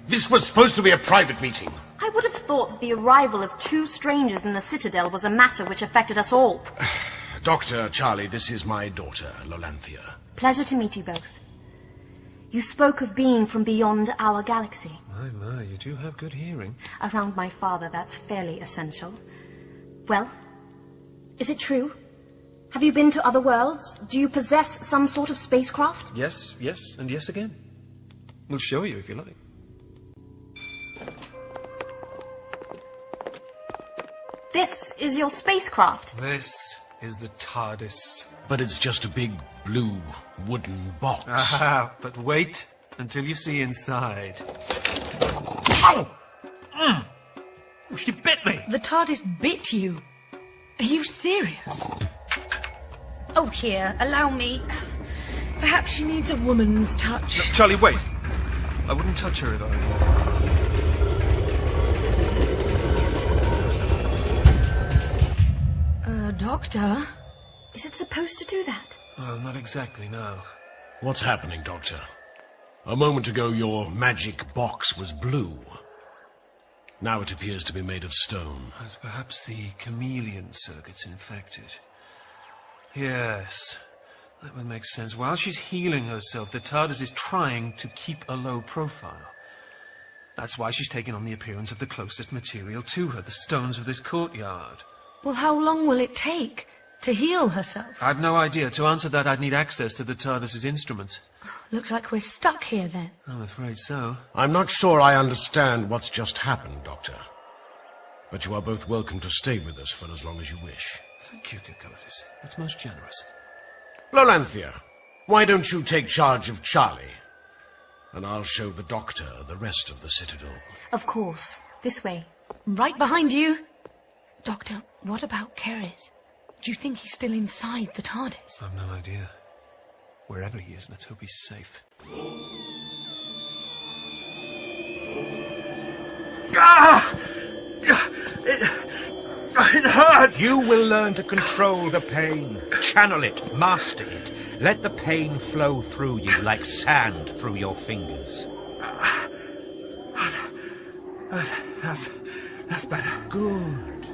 this was supposed to be a private meeting. I would have thought that the arrival of two strangers in the Citadel was a matter which affected us all. Dr. Charlie, this is my daughter, Lolanthia. Pleasure to meet you both. You spoke of being from beyond our galaxy. My, you do have good hearing. Around my father, that's fairly essential. Well, is it true? Have you been to other worlds? Do you possess some sort of spacecraft? Yes, and yes again. We'll show you if you like. This is your spacecraft. This is the TARDIS. But it's just a big blue wooden box. Ah, but wait until you see inside. Ow! Oh, she bit me! The TARDIS bit you. Are you serious? Oh, here, allow me. Perhaps she needs a woman's touch. No, Charlie, wait. I wouldn't touch her if I were you. Doctor? Is it supposed to do that? Well, not exactly, no. What's happening, Doctor? A moment ago, your magic box was blue. Now it appears to be made of stone. As perhaps the chameleon circuit's infected. Yes, that would make sense. While she's healing herself, the TARDIS is trying to keep a low profile. That's why she's taken on the appearance of the closest material to her, the stones of this courtyard. Well, how long will it take to heal herself? I've no idea. To answer that, I'd need access to the TARDIS's instruments. Looks like we're stuck here, then. I'm afraid so. I'm not sure I understand what's just happened, Doctor. But you are both welcome to stay with us for as long as you wish. Thank you, Kokothis. That's most generous. Lolanthia, why don't you take charge of Charlie? And I'll show the Doctor the rest of the Citadel. Of course. This way. Right behind you. Doctor, what about Keris? Do you think he's still inside the TARDIS? I've no idea. Wherever he is, let's hope he's safe. hurts! You will learn to control the pain, channel it, master it. Let the pain flow through you like sand through your fingers. That's better. Good.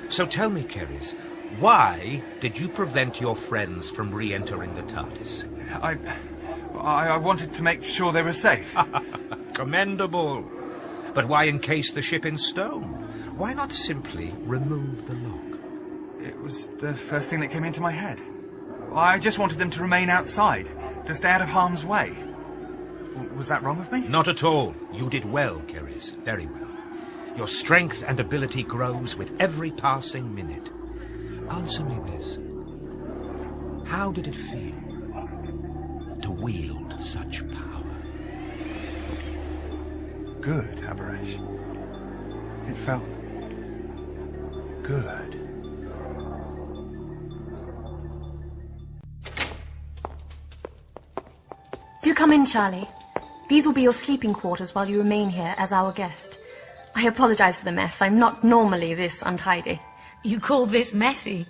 So tell me, Keres, why did you prevent your friends from re-entering the TARDIS? I wanted to make sure they were safe. Commendable. But why encase the ship in stone? Why not simply remove the lock? It was the first thing that came into my head. I just wanted them to remain outside, to stay out of harm's way. Was that wrong of me? Not at all. You did well, Keres. Very well. Your strength and ability grows with every passing minute. Answer me this. How did it feel to wield such power? Good, Abaresh. It felt good. Do come in, Charlie. These will be your sleeping quarters while you remain here as our guest. I apologize for the mess. I'm not normally this untidy. You call this messy?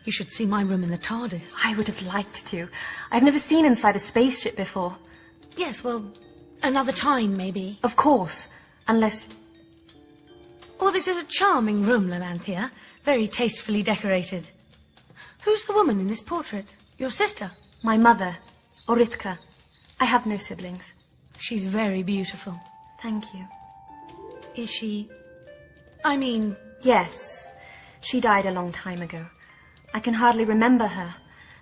You should see my room in the TARDIS. I would have liked to. I've never seen inside a spaceship before. Yes, well, another time, maybe. Of course. Unless... Oh, this is a charming room, Lelanthia. Very tastefully decorated. Who's the woman in this portrait? Your sister? My mother, Orithka. I have no siblings. She's very beautiful. Thank you. Is she... I mean... Yes. She died a long time ago. I can hardly remember her.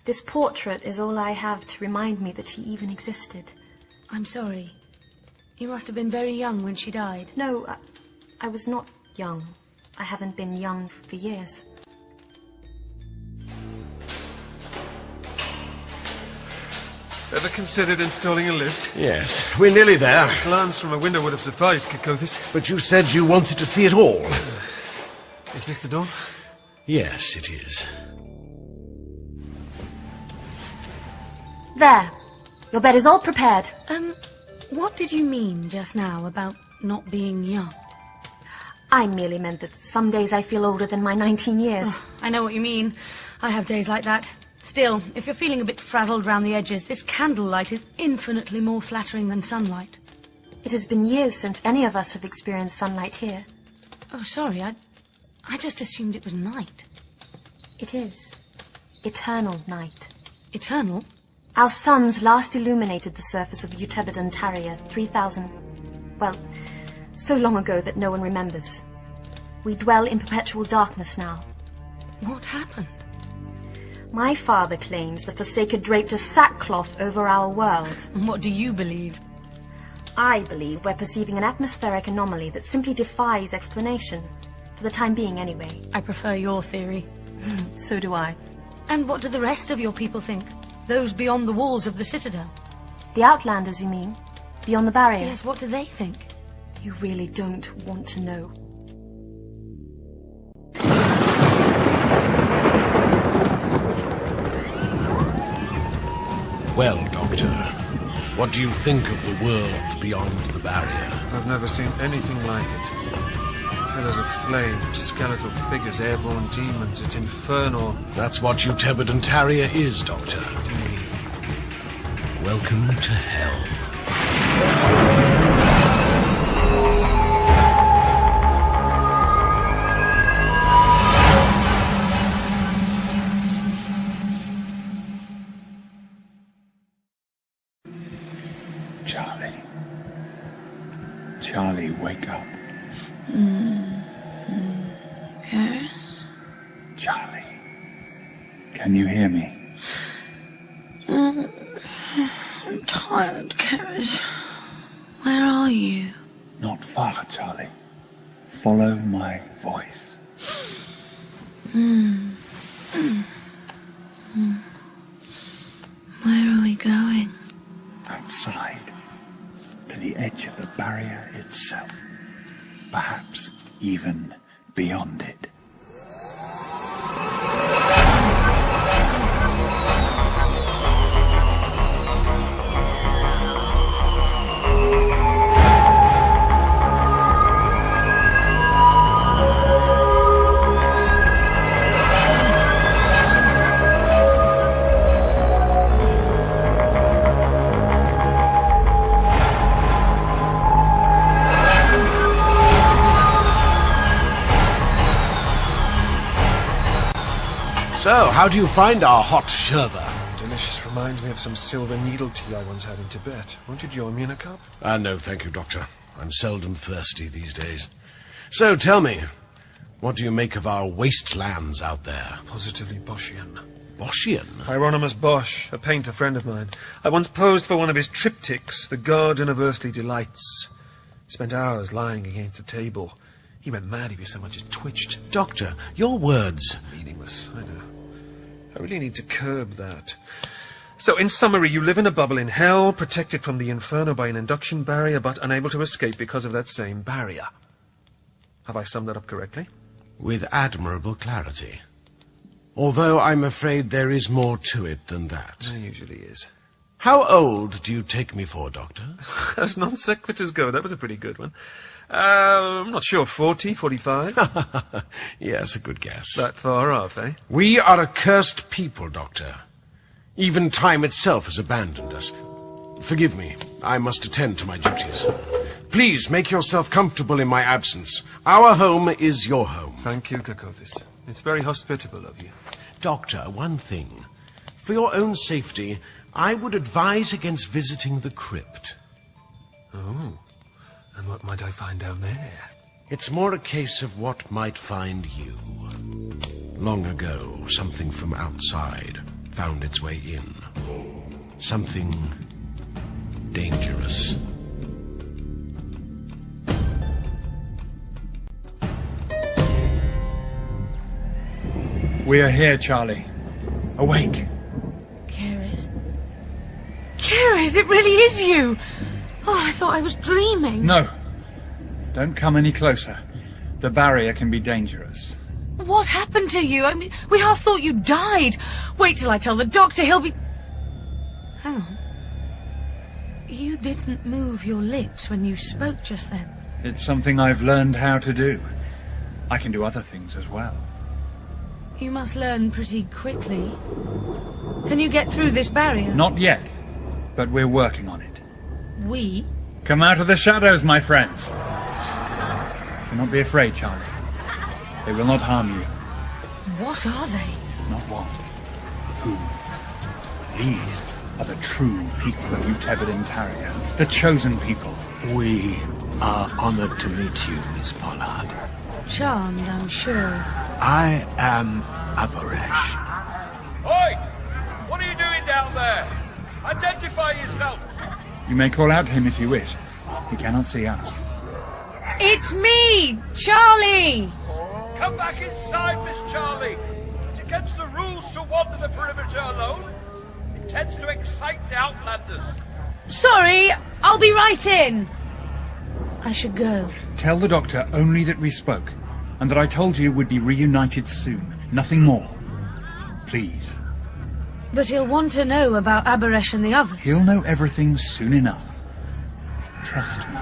This portrait is all I have to remind me that she even existed. I'm sorry. You must have been very young when she died. No, I was not young. I haven't been young for years. Ever considered installing a lift? Yes, we're nearly there. A glance from a window would have sufficed, Kikothis. But you said you wanted to see it all. Is this the door? Yes, it is. There. Your bed is all prepared. What did you mean just now about not being young? I merely meant that some days I feel older than my 19 years. Oh, I know what you mean. I have days like that. Still, if you're feeling a bit frazzled round the edges, this candlelight is infinitely more flattering than sunlight. It has been years since any of us have experienced sunlight here. Oh, sorry, I just assumed it was night. It is. Eternal night. Eternal? Our suns last illuminated the surface of Eutebidon Taria 3,000... well, so long ago that no one remembers. We dwell in perpetual darkness now. What happened? My father claims the Forsaker draped a sackcloth over our world. And what do you believe? I believe we're perceiving an atmospheric anomaly that simply defies explanation. For the time being, anyway. I prefer your theory. So do I. And what do the rest of your people think? Those beyond the walls of the Citadel? The Outlanders, you mean? Beyond the barrier? Yes, what do they think? You really don't want to know. Well, Doctor, what do you think of the world beyond the barrier? I've never seen anything like it. Pillars of flame, skeletal figures, airborne demons. It's infernal. That's what Eutebidon Taria is, Doctor. What do you mean? Welcome to hell. Charlie, wake up. Keres? Charlie, can you hear me? I'm tired, Keres. Where are you? Not far, Charlie. Follow my voice. Where are we going? Outside. To the edge of the barrier itself. Perhaps even beyond it. So, how do you find our hot sherbet? Delicious. Reminds me of some silver needle tea I once had in Tibet. Won't you join me in a cup? No, thank you, Doctor. I'm seldom thirsty these days. So, tell me, what do you make of our wastelands out there? Positively Boschian. Boschian? Hieronymus Bosch, a painter friend of mine. I once posed for one of his triptychs, The Garden of Earthly Delights. Spent hours lying against a table. He went mad if he so much as twitched. Doctor, your words... Meaningless, I know. I really need to curb that. So, in summary, you live in a bubble in hell, protected from the inferno by an induction barrier, but unable to escape because of that same barrier. Have I summed that up correctly? With admirable clarity. Although I'm afraid there is more to it than that. There usually is. How old do you take me for, Doctor? As non sequiturs go, that was a pretty good one. I'm not sure, 40, 45? Yes, a good guess. That far off, eh? We are a cursed people, Doctor. Even time itself has abandoned us. Forgive me, I must attend to my duties. Please make yourself comfortable in my absence. Our home is your home. Thank you, Kakothis. It's very hospitable of you. Doctor, one thing. For your own safety, I would advise against visiting the crypt. Oh, and what might I find down there? It's more a case of what might find you. Long ago, something from outside found its way in. Something dangerous. We are here, Charlie. Awake. Keres? Keres, it really is you! Oh, I thought I was dreaming. No. Don't come any closer. The barrier can be dangerous. What happened to you? I mean, we half thought you died. Wait till I tell the doctor, he'll be... Hang on. You didn't move your lips when you spoke just then. It's something I've learned how to do. I can do other things as well. You must learn pretty quickly. Can you get through this barrier? Not yet, but we're working on it. We? Come out of the shadows, my friends. Do not be afraid, Charlie. They will not harm you. What are they? Not what. Who. These are the true people of Utebedin-Taria, the chosen people. We are honored to meet you, Miss Pollard. Charmed, I'm sure. I am Abaresh. Oi! What are you doing down there? Identify yourself! You may call out to him if you wish. He cannot see us. It's me, Charlie! Come back inside, Miss Charlie. It's against the rules to wander the perimeter alone. It tends to excite the outlanders. Sorry, I'll be right in. I should go. Tell the doctor only that we spoke, and that I told you we'd be reunited soon. Nothing more. Please. But he'll want to know about Abaresh and the others. He'll know everything soon enough. Trust me.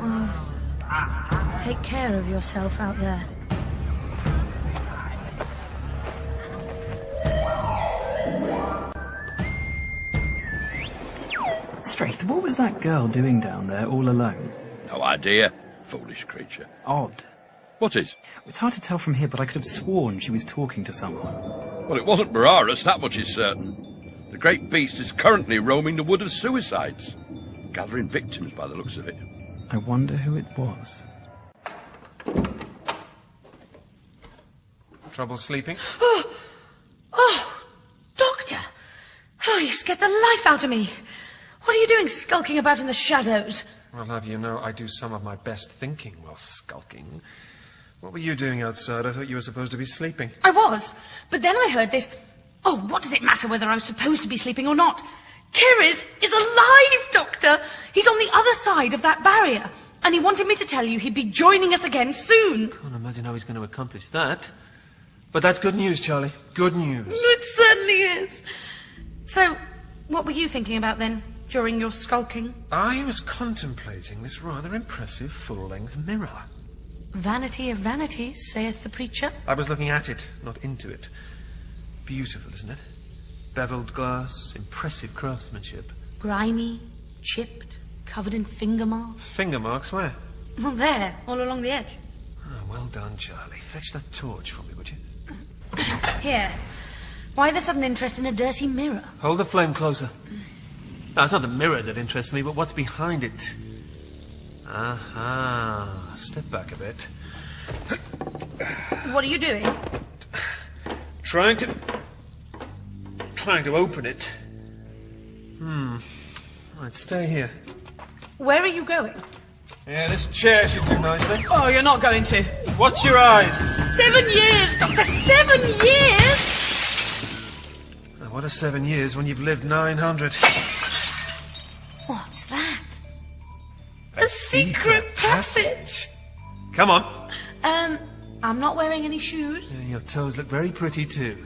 Well, take care of yourself out there. Straith, what was that girl doing down there all alone? No idea, foolish creature. Odd. What is? It's hard to tell from here, but I could have sworn she was talking to someone. Well, it wasn't Bararas, that much is certain. The great beast is currently roaming the wood of suicides, gathering victims by the looks of it. I wonder who it was. Trouble sleeping? Oh, Doctor! Oh, you scared the life out of me. What are you doing skulking about in the shadows? I'll have you know I do some of my best thinking while skulking. What were you doing outside? I thought you were supposed to be sleeping. I was, but then I heard this... Oh, what does it matter whether I'm supposed to be sleeping or not? Keres is alive, Doctor! He's on the other side of that barrier, and he wanted me to tell you he'd be joining us again soon. Can't imagine how he's going to accomplish that. But that's good news, Charlie. Good news. It certainly is. So, what were you thinking about then, during your skulking? I was contemplating this rather impressive full-length mirror. Vanity of vanities, saith the preacher. I was looking at it, not into it. Beautiful, isn't it? Beveled glass, impressive craftsmanship. Grimy, chipped, covered in finger marks. Finger marks where? Well, there, all along the edge. Oh, well done, Charlie. Fetch that torch for me, would you? Here. Why the sudden interest in a dirty mirror? Hold the flame closer. Now, it's not the mirror that interests me, but what's behind it. Aha. Step back a bit. What are you doing? Trying to open it. Right, stay here. Where are you going? Yeah, this chair should do nicely. Oh, you're not going to. Watch your eyes. 7 years, Doctor, 7 years! Now, what are 7 years when you've lived 900? What's that? A secret passage! Come on. I'm not wearing any shoes. Yeah, your toes look very pretty, too.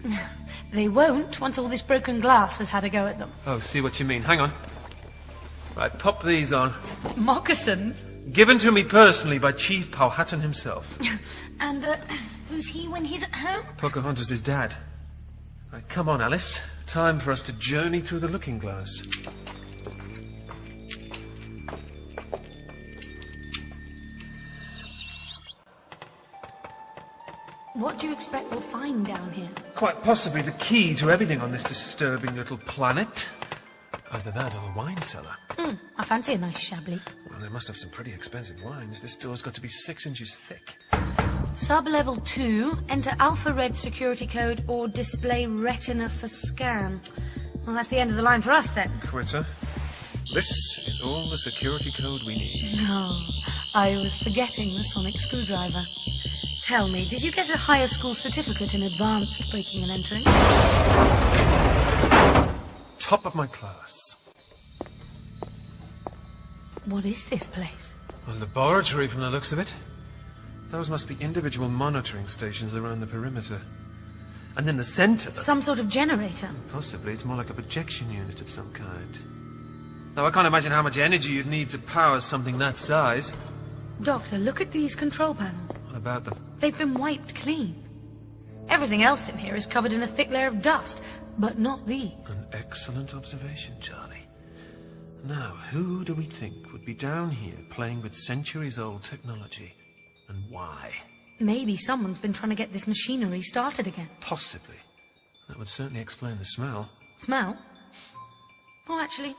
They won't once all this broken glass has had a go at them. Oh, see what you mean. Hang on. Right, pop these on. Moccasins? Given to me personally by Chief Powhatan himself. And, who's he when he's at home? Pocahontas' dad. Right, come on, Alice. Time for us to journey through the looking glass. What do you expect we'll find down here? Quite possibly the key to everything on this disturbing little planet. Either that or the wine cellar. I fancy a nice Chablis. Well, they must have some pretty expensive wines. This door's got to be 6 inches thick. Sub-level 2, enter Alpha Red security code or display retina for scan. Well, that's the end of the line for us, then. Quitter. This is all the security code we need. Oh, I was forgetting the sonic screwdriver. Tell me, did you get a higher school certificate in advanced breaking and entering? Top of my class. What is this place? A laboratory from the looks of it. Those must be individual monitoring stations around the perimeter. And in the centre... Some sort of generator? Possibly. It's more like a projection unit of some kind. Now, I can't imagine how much energy you'd need to power something that size. Doctor, look at these control panels. What about them? They've been wiped clean. Everything else in here is covered in a thick layer of dust, but not these. An excellent observation, Charlie. Now, who do we think would be down here playing with centuries-old technology? And why? Maybe someone's been trying to get this machinery started again. Possibly. That would certainly explain the smell. Smell? Oh, actually,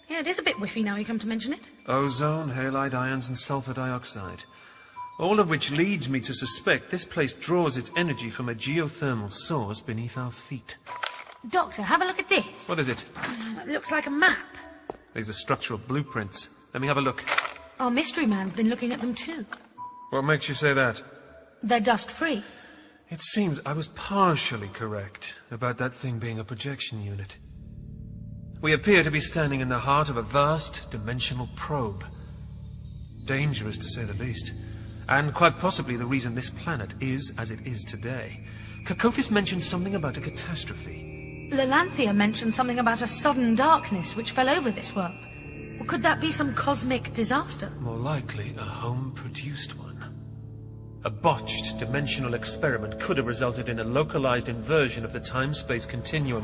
yeah, it is a bit whiffy now you come to mention it. Ozone, halide ions, and sulfur dioxide. All of which leads me to suspect this place draws its energy from a geothermal source beneath our feet. Doctor, have a look at this. What is it? It looks like a map. These are structural blueprints. Let me have a look. Our mystery man's been looking at them too. What makes you say that? They're dust-free. It seems I was partially correct about that thing being a projection unit. We appear to be standing in the heart of a vast dimensional probe. Dangerous, to say the least. And quite possibly the reason this planet is as it is today. Cacophis mentioned something about a catastrophe. Lelanthia mentioned something about a sudden darkness which fell over this world. Well, could that be some cosmic disaster? More likely a home-produced one. A botched dimensional experiment could have resulted in a localized inversion of the time-space continuum.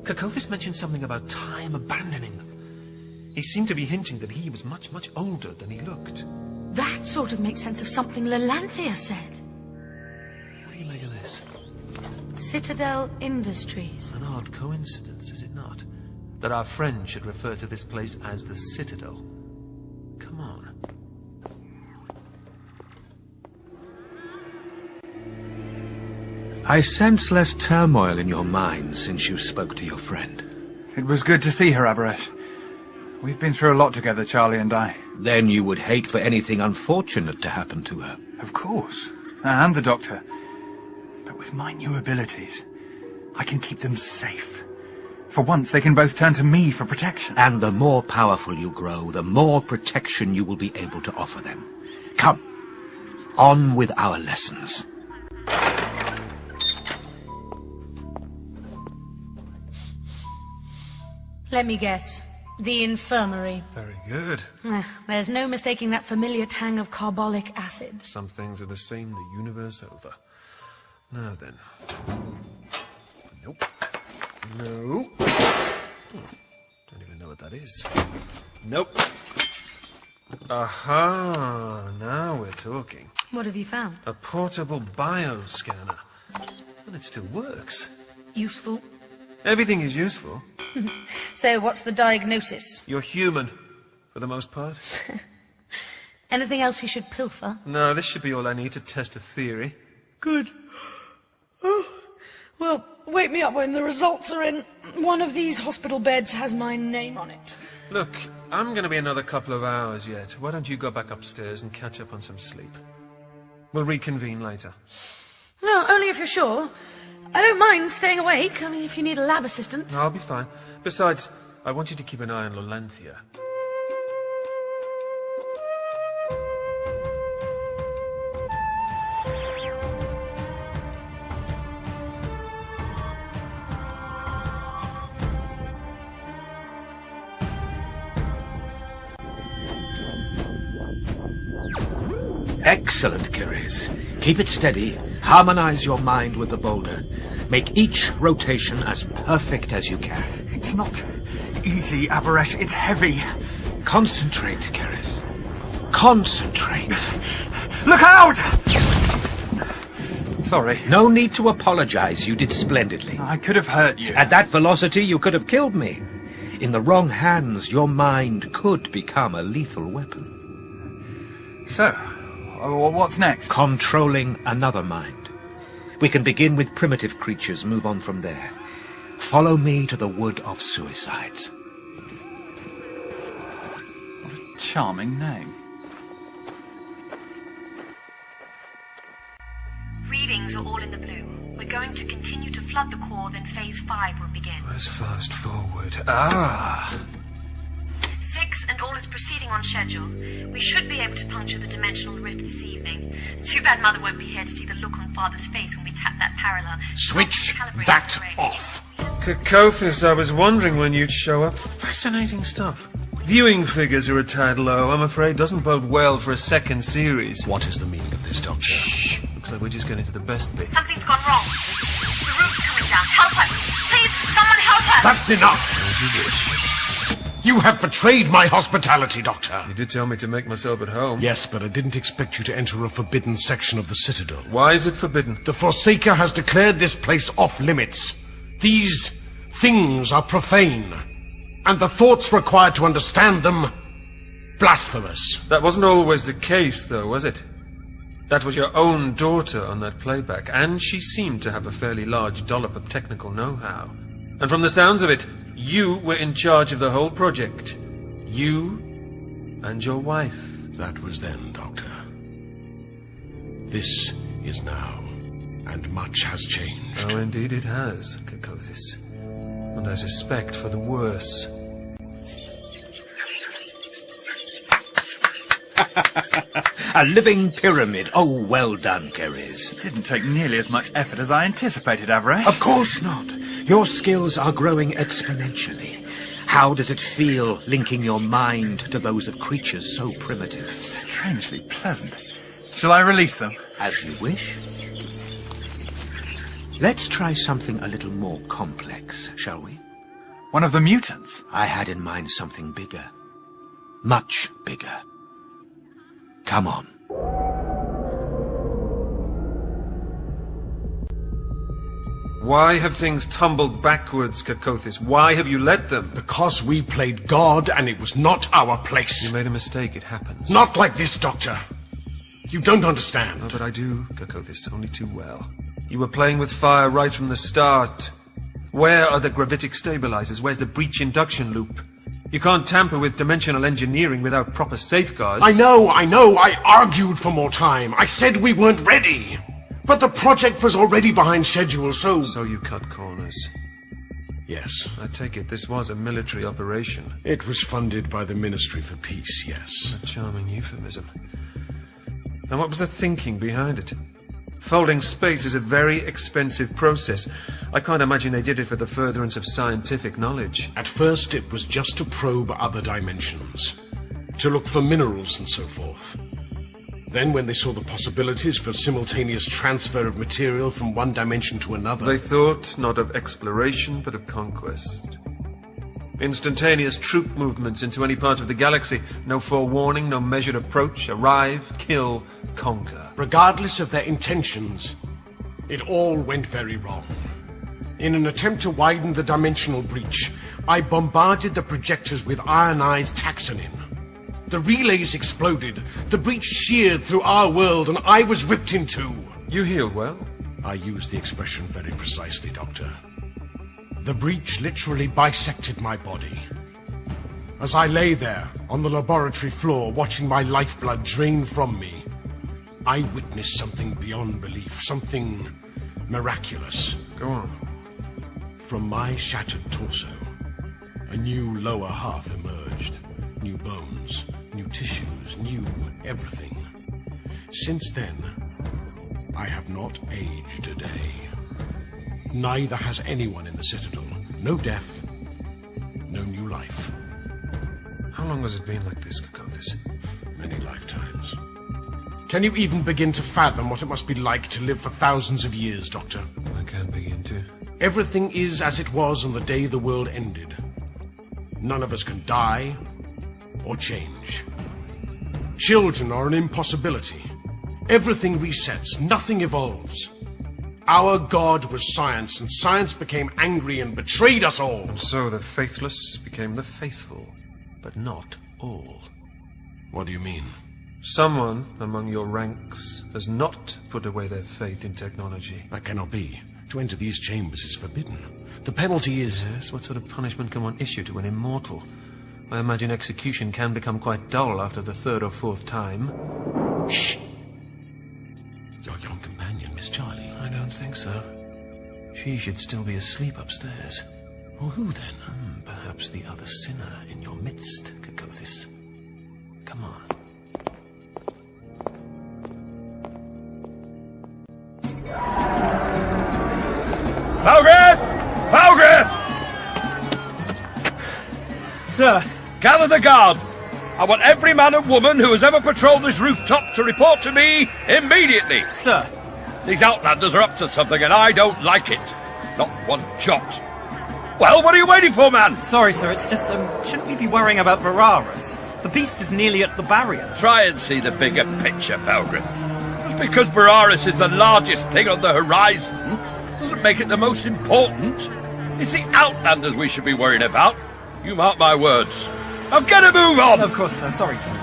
Cacophis mentioned something about time abandoning them. He seemed to be hinting that he was much, much older than he looked. That sort of makes sense of something Lelanthia said. What do you make of this? Citadel Industries. An odd coincidence, is it not? That our friend should refer to this place as the Citadel. Come on. I sense less turmoil in your mind since you spoke to your friend. It was good to see her, Abaresh. We've been through a lot together, Charlie and I. Then you would hate for anything unfortunate to happen to her. Of course. And the Doctor. But with my new abilities, I can keep them safe. For once, they can both turn to me for protection. And the more powerful you grow, the more protection you will be able to offer them. Come, on with our lessons. Let me guess. The infirmary. Very good. There's no mistaking that familiar tang of carbolic acid. Some things are the same the universe over. Now then. Nope. No. Don't even know what that is. Nope. Aha! Now we're talking. What have you found? A portable bioscanner. And it still works. Useful. Everything is useful. So, what's the diagnosis? You're human, for the most part. Anything else we should pilfer? No, this should be all I need to test a theory. Good. Oh, well, wake me up when the results are in. One of these hospital beds has my name on it. Look, I'm going to be another couple of hours yet. Why don't you go back upstairs and catch up on some sleep? We'll reconvene later. No, only if you're sure. I don't mind staying awake. I mean, if you need a lab assistant. I'll be fine. Besides, I want you to keep an eye on Lolanthia. Excellent, Keres. Keep it steady. Harmonize your mind with the boulder. Make each rotation as perfect as you can. It's not easy, Avaresh. It's heavy. Concentrate, Keres. Concentrate. Look out! Sorry. No need to apologize. You did splendidly. I could have hurt you. At that velocity, you could have killed me. In the wrong hands, your mind could become a lethal weapon. So, what's next? Controlling another mind. We can begin with primitive creatures, move on from there. Follow me to the Wood of Suicides. What a charming name. Readings are all in the blue. We're going to continue to flood the core, then phase 5 will begin. Let's fast forward. Ah! 6, and all is proceeding on schedule. We should be able to puncture the dimensional rift this evening. Too bad Mother won't be here to see the look on Father's face when we tap that parallel. Switch that off. Cacothus, I was wondering when you'd show up. Fascinating stuff. Viewing figures are a tad low. I'm afraid doesn't bode well for a second series. What is the meaning of this, Doctor? Shh. Looks like we're just getting to the best bit. Something's gone wrong. The roof's coming down. Help us! Please, someone help us! That's enough! As you wish. You have betrayed my hospitality, Doctor. You did tell me to make myself at home. Yes, but I didn't expect you to enter a forbidden section of the Citadel. Why is it forbidden? The Forsaker has declared this place off limits. These things are profane, and the thoughts required to understand them, blasphemous. That wasn't always the case, though, was it? That was your own daughter on that playback, and she seemed to have a fairly large dollop of technical know-how. And from the sounds of it, you were in charge of the whole project. You and your wife. That was then, Doctor. This is now, and much has changed. Oh, indeed it has, Cacothus. And I suspect for the worse. A living pyramid. Oh, well done, Keres. It didn't take nearly as much effort as I anticipated, Avaresh. Of course not. Your skills are growing exponentially. How does it feel linking your mind to those of creatures so primitive? Strangely pleasant. Shall I release them? As you wish. Let's try something a little more complex, shall we? One of the mutants? I had in mind something bigger. Much bigger. Come on. Why have things tumbled backwards, Cacothus? Why have you let them? Because we played God, and it was not our place. You made a mistake, it happens. Not like this, Doctor. You don't understand. Oh, but I do, Cacothus, only too well. You were playing with fire right from the start. Where are the gravitic stabilizers? Where's the breach induction loop? You can't tamper with dimensional engineering without proper safeguards. I know. I argued for more time. I said we weren't ready. But the project was already behind schedule, so... So you cut corners. Yes. I take it this was a military operation. It was funded by the Ministry for Peace, yes. A charming euphemism. And what was the thinking behind it? Folding space is a very expensive process. I can't imagine they did it for the furtherance of scientific knowledge. At first, it was just to probe other dimensions, to look for minerals and so forth. Then, when they saw the possibilities for simultaneous transfer of material from one dimension to another... They thought not of exploration, but of conquest. Instantaneous troop movements into any part of the galaxy. No forewarning, no measured approach. Arrive, kill, conquer. Regardless of their intentions, It all went very wrong. In an attempt to widen the dimensional breach, I bombarded the projectors with ionized taxonin. The relays exploded, the breach sheared through our world, and I was ripped in two. You healed well? I used the expression very precisely, Doctor. The breach literally bisected my body. As I lay there, on the laboratory floor, watching my lifeblood drain from me, I witnessed something beyond belief, something miraculous. Go on. From my shattered torso, a new lower half emerged. New bones, new tissues, new everything. Since then, I have not aged a day. Neither has anyone in the Citadel. No death, no new life. How long has it been like this, Cacothis? Many lifetimes. Can you even begin to fathom what it must be like to live for thousands of years, Doctor? I can't begin to. Everything is as it was on the day the world ended. None of us can die or change. Children are an impossibility. Everything resets, nothing evolves. Our God was science, and science became angry and betrayed us all. And so the faithless became the faithful, but not all. What do you mean? Someone among your ranks has not put away their faith in technology. That cannot be. To enter these chambers is forbidden. The penalty is... Yes, what sort of punishment can one issue to an immortal? I imagine execution can become quite dull after the third or fourth time. Shh! Your young companion, Miss Charlie. I don't think so. She should still be asleep upstairs. Well, who then? Perhaps the other sinner in your midst, Cacothis. Come on. Falgrith! Falgrith! Sir! Gather the guard. I want every man and woman who has ever patrolled this rooftop to report to me immediately. Sir! These outlanders are up to something and I don't like it. Not one jot. Well, what are you waiting for, man? Sorry, sir, it's just, shouldn't we be worrying about Vararis? The beast is nearly at the barrier. Try and see the bigger picture, Falgrith. Just because Vararis is the largest thing on the horizon doesn't make it the most important. It's the outlanders we should be worrying about. You mark my words. Now get a move on! Of course, sir. Sorry, sir.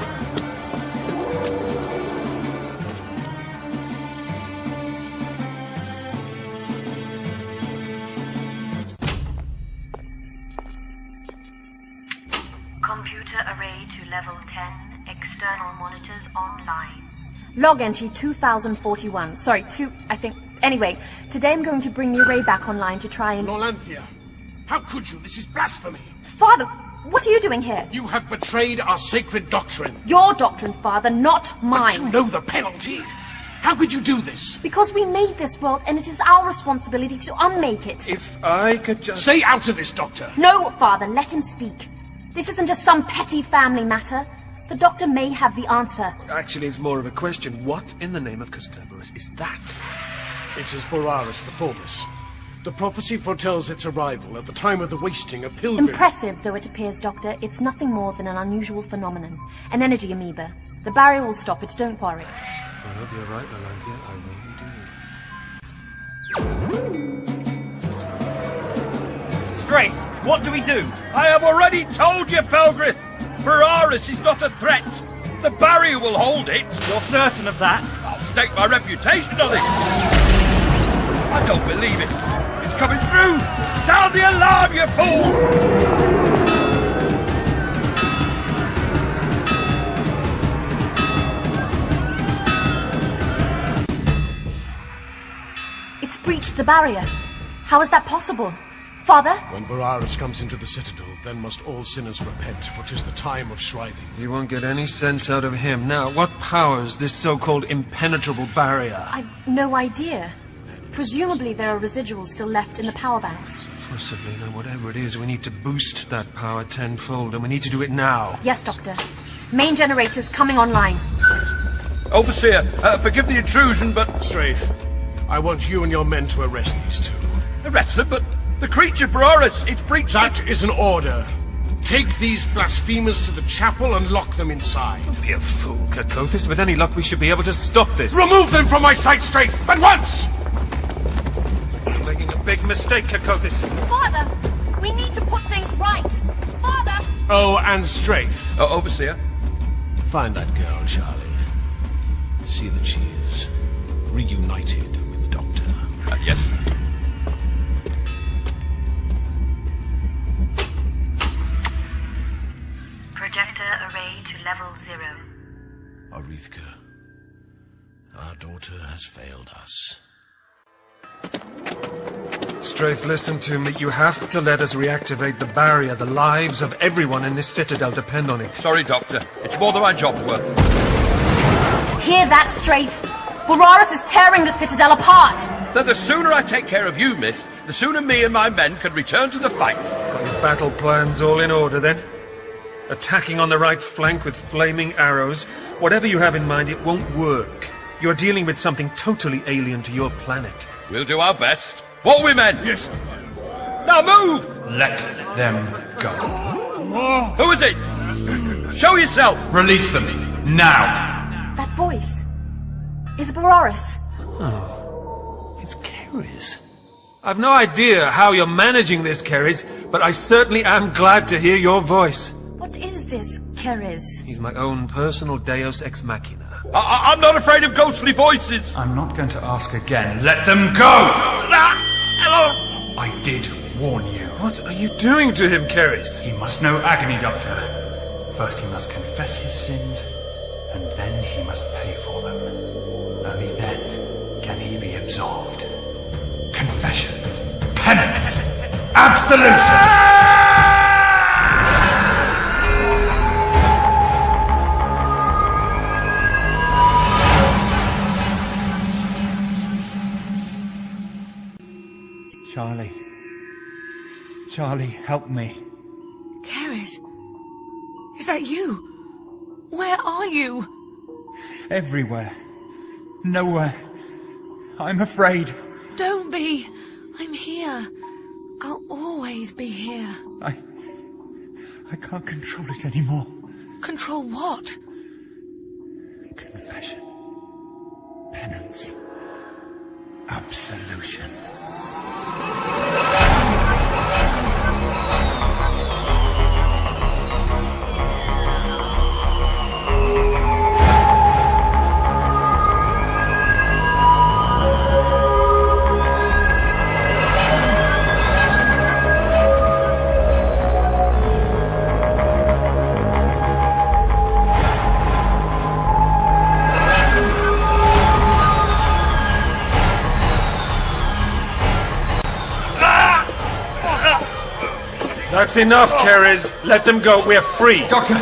Computer array to level 10. External monitors online. Log entry 2041. Sorry, I think. Anyway, today I'm going to bring the array back online to try and... Norlanthia, how could you? This is blasphemy. Father, what are you doing here? You have betrayed our sacred doctrine. Your doctrine, Father, not mine. But you know the penalty. How could you do this? Because we made this world, and it is our responsibility to unmake it. If I could just... Stay out of this, Doctor. No, Father, let him speak. This isn't just some petty family matter. The Doctor may have the answer. Actually, it's more of a question. What in the name of Casterbarus is that? It is Vararis the Formless. The prophecy foretells its arrival at the time of the wasting, a pilgrim... Impressive though it appears, Doctor, it's nothing more than an unusual phenomenon. An energy amoeba. The barrier will stop it, don't worry. I hope you're right, Norlanthia. I really do. Strafe, what do we do? I have already told you, Falgrith. Vararis is not a threat. The barrier will hold it. You're certain of that? I'll stake my reputation on it. I don't believe it. It's coming through. Sound the alarm, you fool! It's breached the barrier. How is that possible? Father? When Vararis comes into the Citadel, then must all sinners repent, for 'tis the time of shriving. You won't get any sense out of him. Now, what powers this so-called impenetrable barrier? I've no idea. Presumably there are residuals still left in the power banks. Possibly. Now, whatever it is, we need to boost that power tenfold, and we need to do it now. Yes, Doctor. Main generators coming online. Overseer, forgive the intrusion, but... Strafe, I want you and your men to arrest these two. Arrest them, but the creature Vararis, it's breached... That is an order. Take these blasphemers to the chapel and lock them inside. Don't be a fool, Cacothis. With any luck, we should be able to stop this. Remove them from my sight, Strafe, at once! big mistake, Cacothis. Father, we need to put things right. Father! Oh, and Straith. Overseer? Find that girl, Charlie. See that she is reunited with the Doctor. Yes, sir. Projector array to level 0. Arithka, our daughter has failed us. Straith, listen to me. You have to let us reactivate the barrier. The lives of everyone in this citadel depend on it. Sorry, Doctor. It's more than my job's worth. Hear that, Straith? Boraris is tearing the citadel apart. Then the sooner I take care of you, miss, the sooner me and my men can return to the fight. Got your battle plans all in order, then? Attacking on the right flank with flaming arrows. Whatever you have in mind, it won't work. You're dealing with something totally alien to your planet. We'll do our best. What are we, men? Yes. Now move! Let them go. Who is it? Show yourself! Release them. Now. That voice. Is it Boraris? Oh, it's Keres. I've no idea how you're managing this, Keres, but I certainly am glad to hear your voice. What is this, Keres? He's my own personal deus ex machina. I'm not afraid of ghostly voices. I'm not going to ask again. Let them go! I did warn you. What are you doing to him, Keres? He must know agony, Doctor. First he must confess his sins, and then he must pay for them. Only then can he be absolved. Confession, penance, absolution! Charlie, help me. Keres, is that you? Where are you? Everywhere. Nowhere. I'm afraid. Don't be. I'm here. I'll always be here. I can't control it anymore. Control what? Confession. Penance. Absolution. That's enough, Keres. Let them go. We're free. Doctor,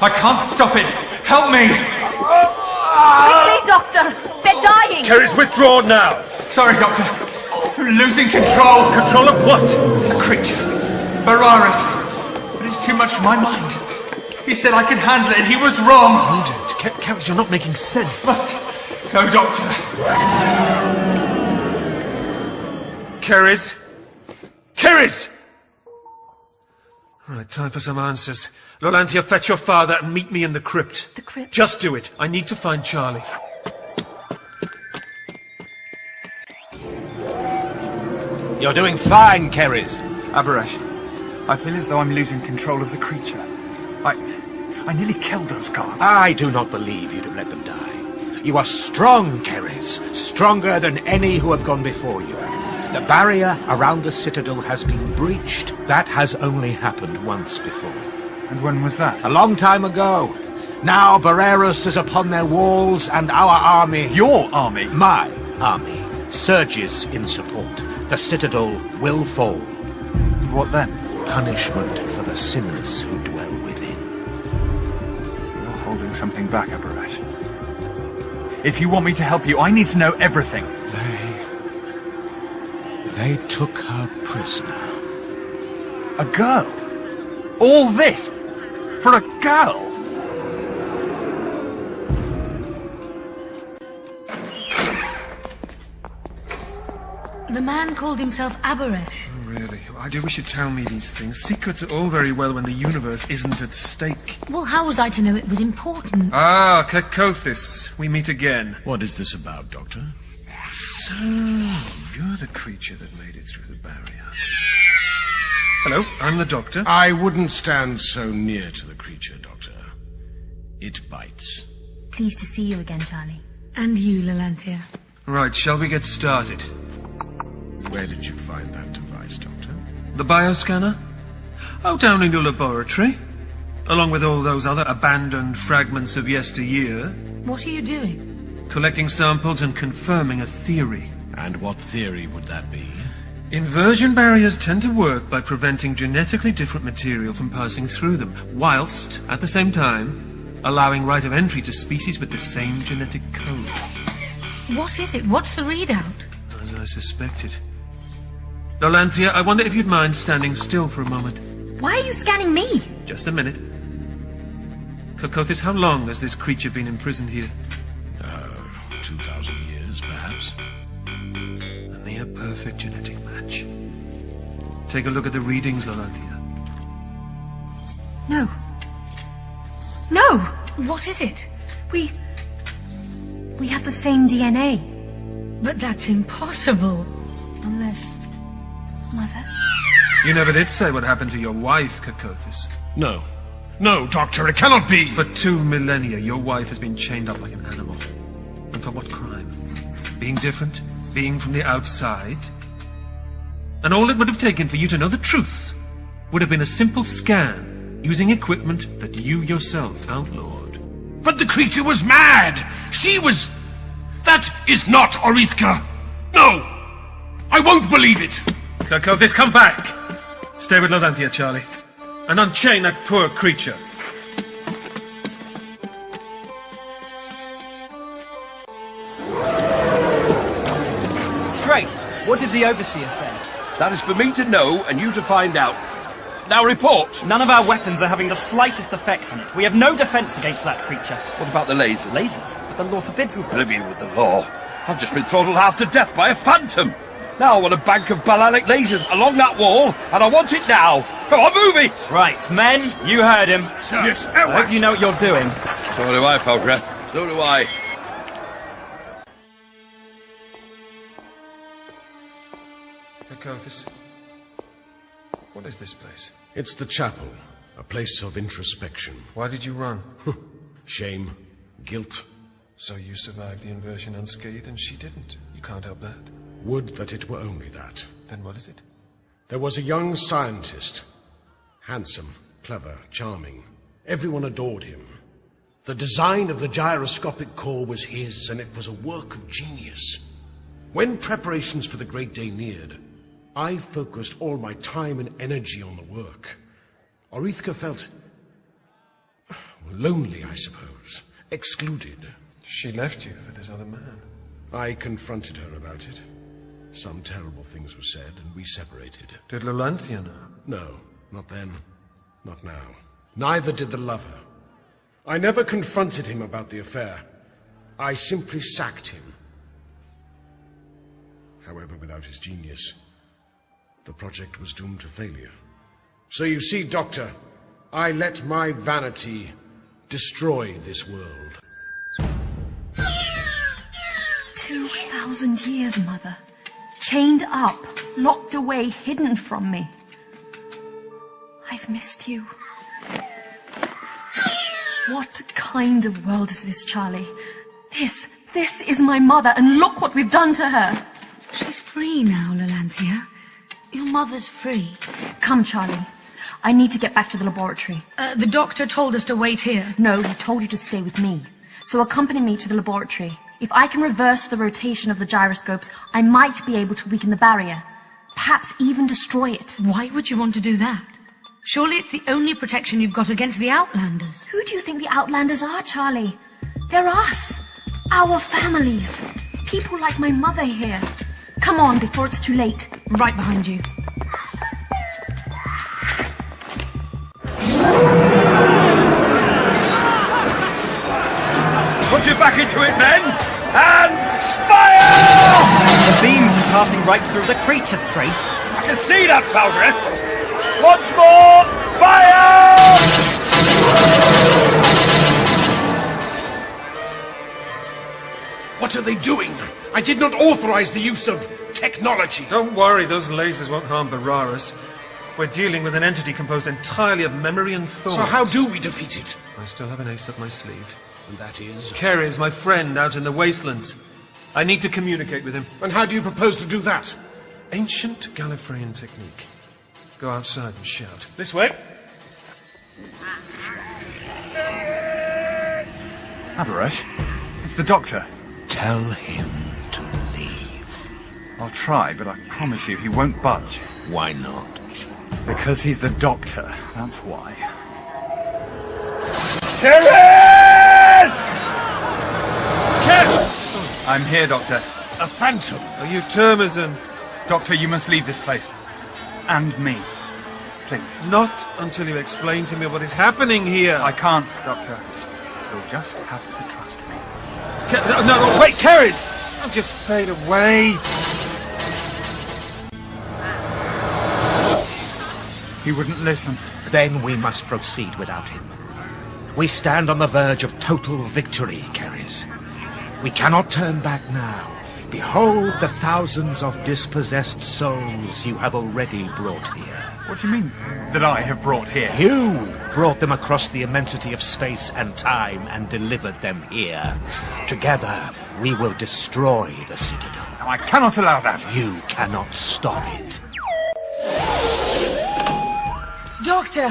I can't stop it. Help me. Quickly, Doctor! They're dying! Keres, withdraw now. Sorry, Doctor. I'm losing control. Control of what? The creature. Boraris. But it's too much for my mind. He said I could handle it. He was wrong. Keres, you're not making sense. Must go, Doctor. Keres? Keres! Right, time for some answers. Lolanthia, fetch your father and meet me in the crypt. The crypt? Just do it. I need to find Charlie. You're doing fine, Keres. Abaresh, I feel as though I'm losing control of the creature. I nearly killed those guards. I do not believe you'd have let them die. You are strong, Keres. Stronger than any who have gone before you. The barrier around the citadel has been breached. That has only happened once before. And when was that? A long time ago. Now Boraris is upon their walls, and our army... Your army? My army surges in support. The citadel will fall. What then? Punishment for the sinners who dwell within. You're holding something back, Abaresh. If you want me to help you, I need to know everything. They took her prisoner. A girl? All this? For a girl? The man called himself Abaresh. Oh, really? I do wish you'd tell me these things. Secrets are all very well when the universe isn't at stake. Well, how was I to know it was important? Ah, Cacothis. We meet again. What is this about, Doctor? So, you're the creature that made it through the barrier. Hello, I'm the doctor. I wouldn't stand so near to the creature, Doctor. It bites. Pleased to see you again, Charlie. And you, Lalanthea. Right, shall we get started? Where did you find that device, Doctor? The bioscanner? Oh, down in your laboratory. Along with all those other abandoned fragments of yesteryear. What are you doing? Collecting samples and confirming a theory. And what theory would that be? Inversion barriers tend to work by preventing genetically different material from passing through them, whilst, at the same time, allowing right of entry to species with the same genetic code. What is it? What's the readout? As I suspected. Lalanthea, I wonder if you'd mind standing still for a moment. Why are you scanning me? Just a minute. Kokothis, how long has this creature been imprisoned here? 2,000 years, perhaps. A near-perfect genetic match. Take a look at the readings, Lalanthea. No. No! What is it? We have the same DNA. But that's impossible. Unless... Mother? You never did say what happened to your wife, Kokothis. No. No, Doctor, it cannot be! For 2 millennia, your wife has been chained up like an animal. And for what crime? Being different? Being from the outside? And all it would have taken for you to know the truth would have been a simple scan using equipment that you yourself outlawed. But the creature was mad! She was... That is not Orithka! No! I won't believe it! Kokothis, come back! Stay with Lalanthea, Charlie. And unchain that poor creature. Straight, what did the Overseer say? That is for me to know and you to find out. Now report. None of our weapons are having the slightest effect on it. We have no defense against that creature. What about the lasers? Lasers? The law forbids them. Oblivion with the law. I've just been throttled half to death by a phantom. Now I want a bank of balalic lasers along that wall, and I want it now. Come on, move it! Right, men, you heard him. Sir. Yes, I hope you know what you're doing. So do I, Falkner. So do I. Kokothis, what is this place? It's the chapel, a place of introspection. Why did you run? Shame, guilt. So you survived the inversion unscathed and she didn't. You can't help that. Would that it were only that. Then what is it? There was a young scientist. Handsome, clever, charming. Everyone adored him. The design of the gyroscopic core was his, and it was a work of genius. When preparations for the great day neared, I focused all my time and energy on the work. Orithka felt lonely, I suppose. Excluded. She left you for this other man. I confronted her about it. Some terrible things were said, and we separated. Did Lalanthea know? No, not then. Not now. Neither did the lover. I never confronted him about the affair. I simply sacked him. However, without his genius, the project was doomed to failure. So you see, Doctor, I let my vanity destroy this world. 2,000 years, Mother. Chained up, locked away, hidden from me. I've missed you. What kind of world is this, Charlie? This is my mother, and look what we've done to her. She's free now, Lalanthea. Your mother's free. Come, Charlie. I need to get back to the laboratory. The doctor told us to wait here. No, he told you to stay with me. So accompany me to the laboratory. If I can reverse the rotation of the gyroscopes, I might be able to weaken the barrier. Perhaps even destroy it. Why would you want to do that? Surely it's the only protection you've got against the Outlanders. Who do you think the Outlanders are, Charlie? They're us. Our families. People like my mother here. Come on, before it's too late. Right behind you. Put your back into it, men! And fire! The beams are passing right through the creature, Straight. I can see that, Falkner. Once more, fire! What are they doing? I did not authorize the use of technology. Don't worry, those lasers won't harm Bararis. We're dealing with an entity composed entirely of memory and thought. So how do we defeat it? I still have an ace up my sleeve. And that is? Kerry is my friend out in the wastelands. I need to communicate with him. And how do you propose to do that? Ancient Gallifreyan technique. Go outside and shout. This way. Abaresh, it's the Doctor. Tell him to leave. I'll try, but I promise you he won't budge. Why not? Because he's the Doctor, that's why. Keris! I'm here, Doctor. A phantom. Are you Termazan? Doctor, you must leave this place. And me. Please. Not until you explain to me what is happening here. I can't, Doctor. You'll just have to trust me. No, wait, Keris! I'll just fade away. He wouldn't listen. Then we must proceed without him. We stand on the verge of total victory, Keris. We cannot turn back now. Behold the thousands of dispossessed souls you have already brought here. What do you mean, that I have brought here? You brought them across the immensity of space and time and delivered them here. Together, we will destroy the Citadel. No, I cannot allow that. You cannot stop it. Doctor,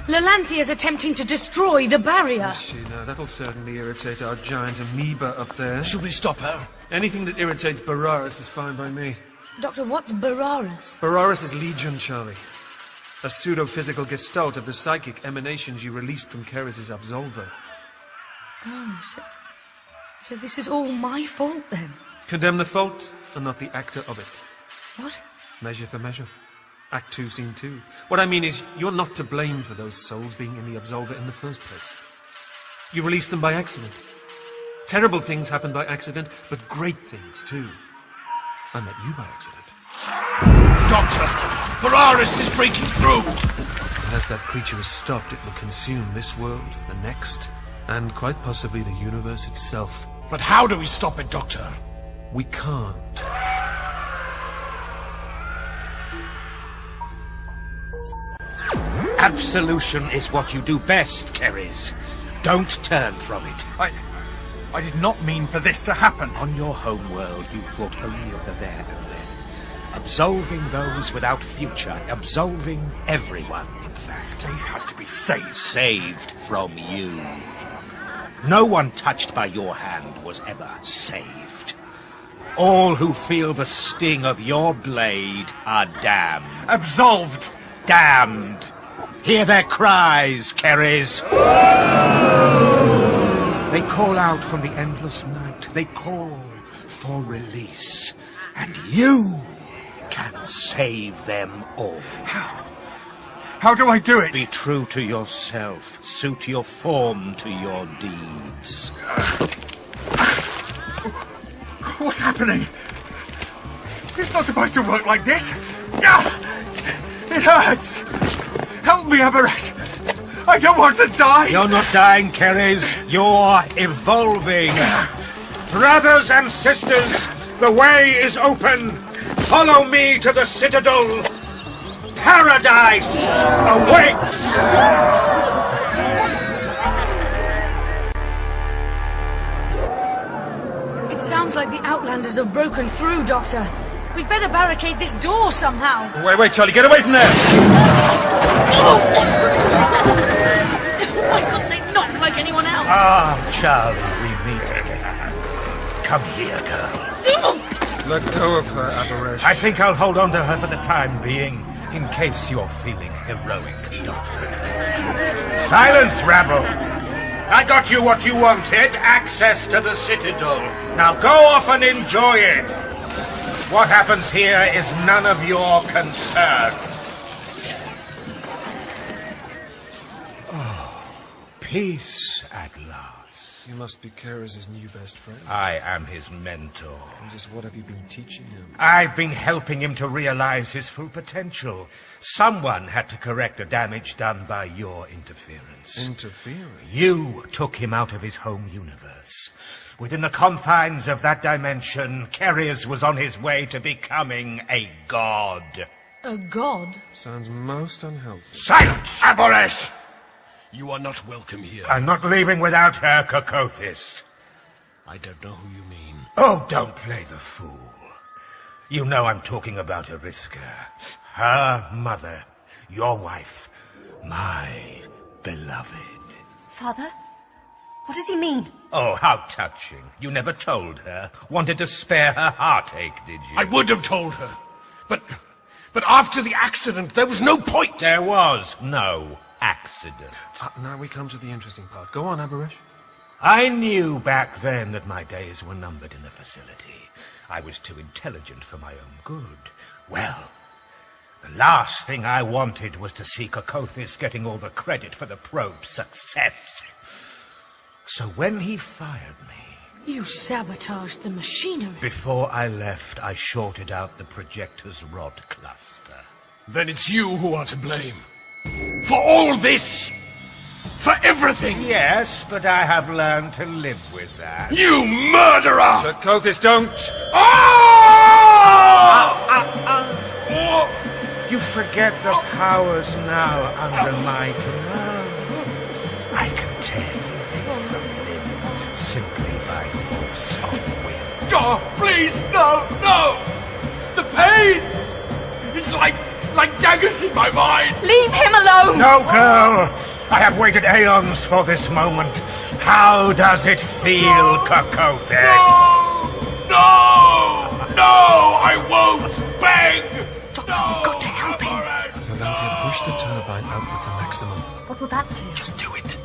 Lelanthe is attempting to destroy the barrier. Is she now? That'll certainly irritate our giant amoeba up there. Should we stop her? Anything that irritates Bararis is fine by me. Doctor, what's Bararis? Bararis is Legion, Charlie. A pseudo-physical gestalt of the psychic emanations you released from Keris's Absolver. Oh, so this is all my fault, then? Condemn the fault, and not the actor of it. What? Measure for measure. Act 2, Scene 2. What I mean is, you're not to blame for those souls being in the Absolver in the first place. You released them by accident. Terrible things happen by accident, but great things, too. I met you by accident. Doctor, Bararis is breaking through. Unless that creature is stopped, it will consume this world, the next, and quite possibly the universe itself. But how do we stop it, Doctor? We can't. Absolution is what you do best, Keris. Don't turn from it. I did not mean for this to happen. On your home world, you thought only of the there and then. Absolving those without future. Absolving everyone, in fact. They had to be saved. Saved from you. No one touched by your hand was ever saved. All who feel the sting of your blade are damned. Absolved. Damned. Hear their cries, Keris. They call out from the endless night. They call for release. And you can save them all. How do I do it? Be true to yourself. Suit your form to your deeds. What's happening? It's not supposed to work like this. It hurts. Help me, Abaresh. I don't want to die. You're not dying, Keris. You're evolving. Brothers and sisters, the way is open. Follow me to the Citadel. Paradise awaits. It sounds like the Outlanders have broken through, Doctor. We'd better barricade this door somehow. Wait, Charlie, get away from there! Why couldn't they knock like anyone else? Ah, Charlie, we meet again. Come here, girl. Let go of her, Abaresh. I think I'll hold on to her for the time being, in case you're feeling heroic, Doctor. Silence, rabble! I got you what you wanted, access to the Citadel. Now go off and enjoy it. What happens here is none of your concern. peace at last. You must be Keris's new best friend. I am his mentor. And just what have you been teaching him? I've been helping him to realize his full potential. Someone had to correct the damage done by your interference. Interference? You took him out of his home universe. Within the confines of that dimension, Keris was on his way to becoming a god. A god? Sounds most unhealthy. Silence! Aboresh! You are not welcome here. I'm not leaving without her, Kokothis. I don't know who you mean. Oh, don't play the fool. You know I'm talking about Ariska. Her mother. Your wife. My beloved. Father? What does he mean? Oh, how touching. You never told her. Wanted to spare her heartache, did you? I would have told her. But after the accident, there was no point. There was no accident. Now we come to the interesting part. Go on, Aboresh. I knew back then that my days were numbered in the facility. I was too intelligent for my own good. Well, the last thing I wanted was to see Kokothis getting all the credit for the probe's success. So when he fired me... You sabotaged the machinery. Before I left, I shorted out the projector's rod cluster. Then it's you who are to blame. For all this! For everything! Yes, but I have learned to live with that. You murderer! Kokothis, don't! You forget the powers now under my command. I can tear you limb from limb simply by force of will. God, please, no! The pain! It's like daggers in my mind! Leave him alone! No, girl! I have waited aeons for this moment. How does it feel, Kokothis? No! I won't beg! Doctor, we've got to help him. Valentia, push the turbine output to maximum. What will that do? Just do it.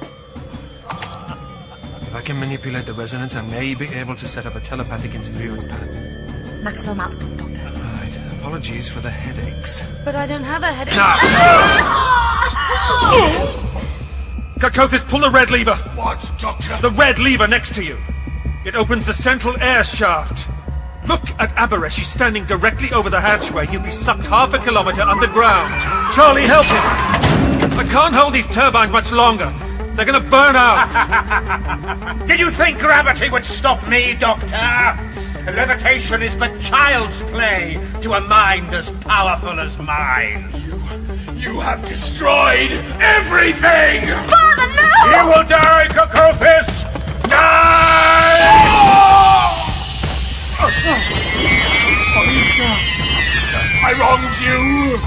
If I can manipulate the resonance, I may be able to set up a telepathic interference pattern. Maximum output, Doctor. Right. Apologies for the headaches. But I don't have a headache. Kokothis, pull the red lever. What, Doctor? The red lever next to you. It opens the central air shaft. Look at Aboresh. He's standing directly over the hatchway. He'll be sucked 1/2 kilometer underground. Charlie, help him. I can't hold these turbines much longer. They're going to burn out. Did you think gravity would stop me, Doctor? Levitation is but child's play to a mind as powerful as mine. You have destroyed everything! Father, no! You will die, Kokothis! Die! I wronged you!